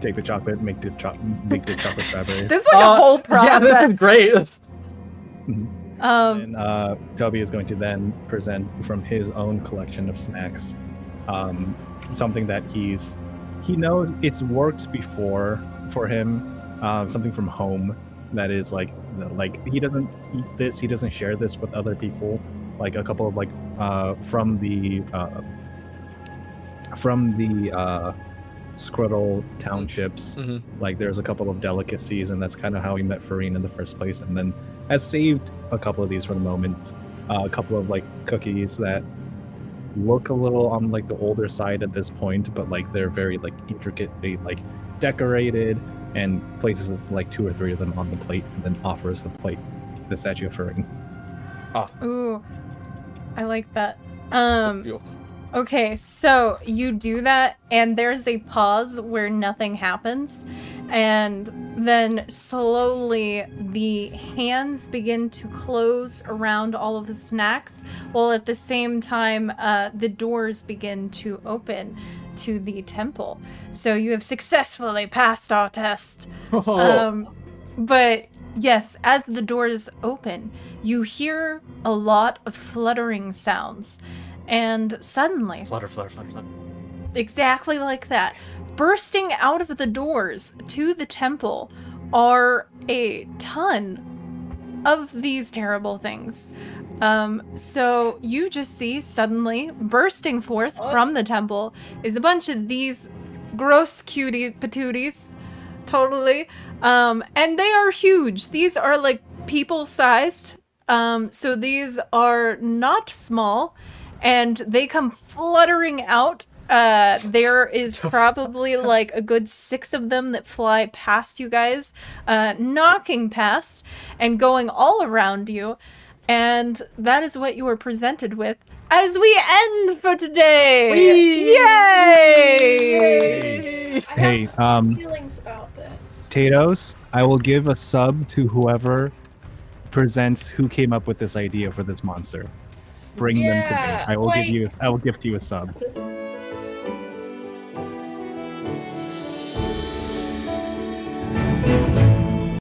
Take the chocolate, make the chocolate strawberry. This is like a whole Yeah, this process. is great. And Toby is going to then present from his own collection of snacks, something that he knows it's worked before for him. Something from home that is like he doesn't eat this, he doesn't share this with other people. Like a couple of from the Scruttle townships. Like there's a couple of delicacies, and that's kind of how he met Farine in the first place, and then has saved a couple of these for the moment. A couple of like cookies that look a little on like the older side at this point, but like they're very like intricately like decorated, and places like 2 or 3 of them on the plate, and then offers the statue of Farine. Ooh, I like that. That's beautiful. Okay, so you do that, and there's a pause where nothing happens, and then slowly the hands begin to close around all of the snacks, while at the same time the doors begin to open to the temple. So you have successfully passed our test. But yes, as the doors open, you hear a lot of fluttering sounds. And suddenly, Flutter, flutter, flutter, flutter. exactly like that, bursting out of the doors to the temple are a ton of these terrible things. So you just see suddenly bursting forth from the temple is a bunch of these gross cutie patooties, totally. And they are huge. These are like people-sized. So these are not small. And they come fluttering out. There is probably like a good 6 of them that fly past you guys, knocking past and going all around you. And that is what you were presented with as we end for today. Yay! Hey, Feelings about this. Tatoes, I will give a sub to whoever presents who came up with this idea for this monster. Bring them to me. Yeah, I will like- give you a sub.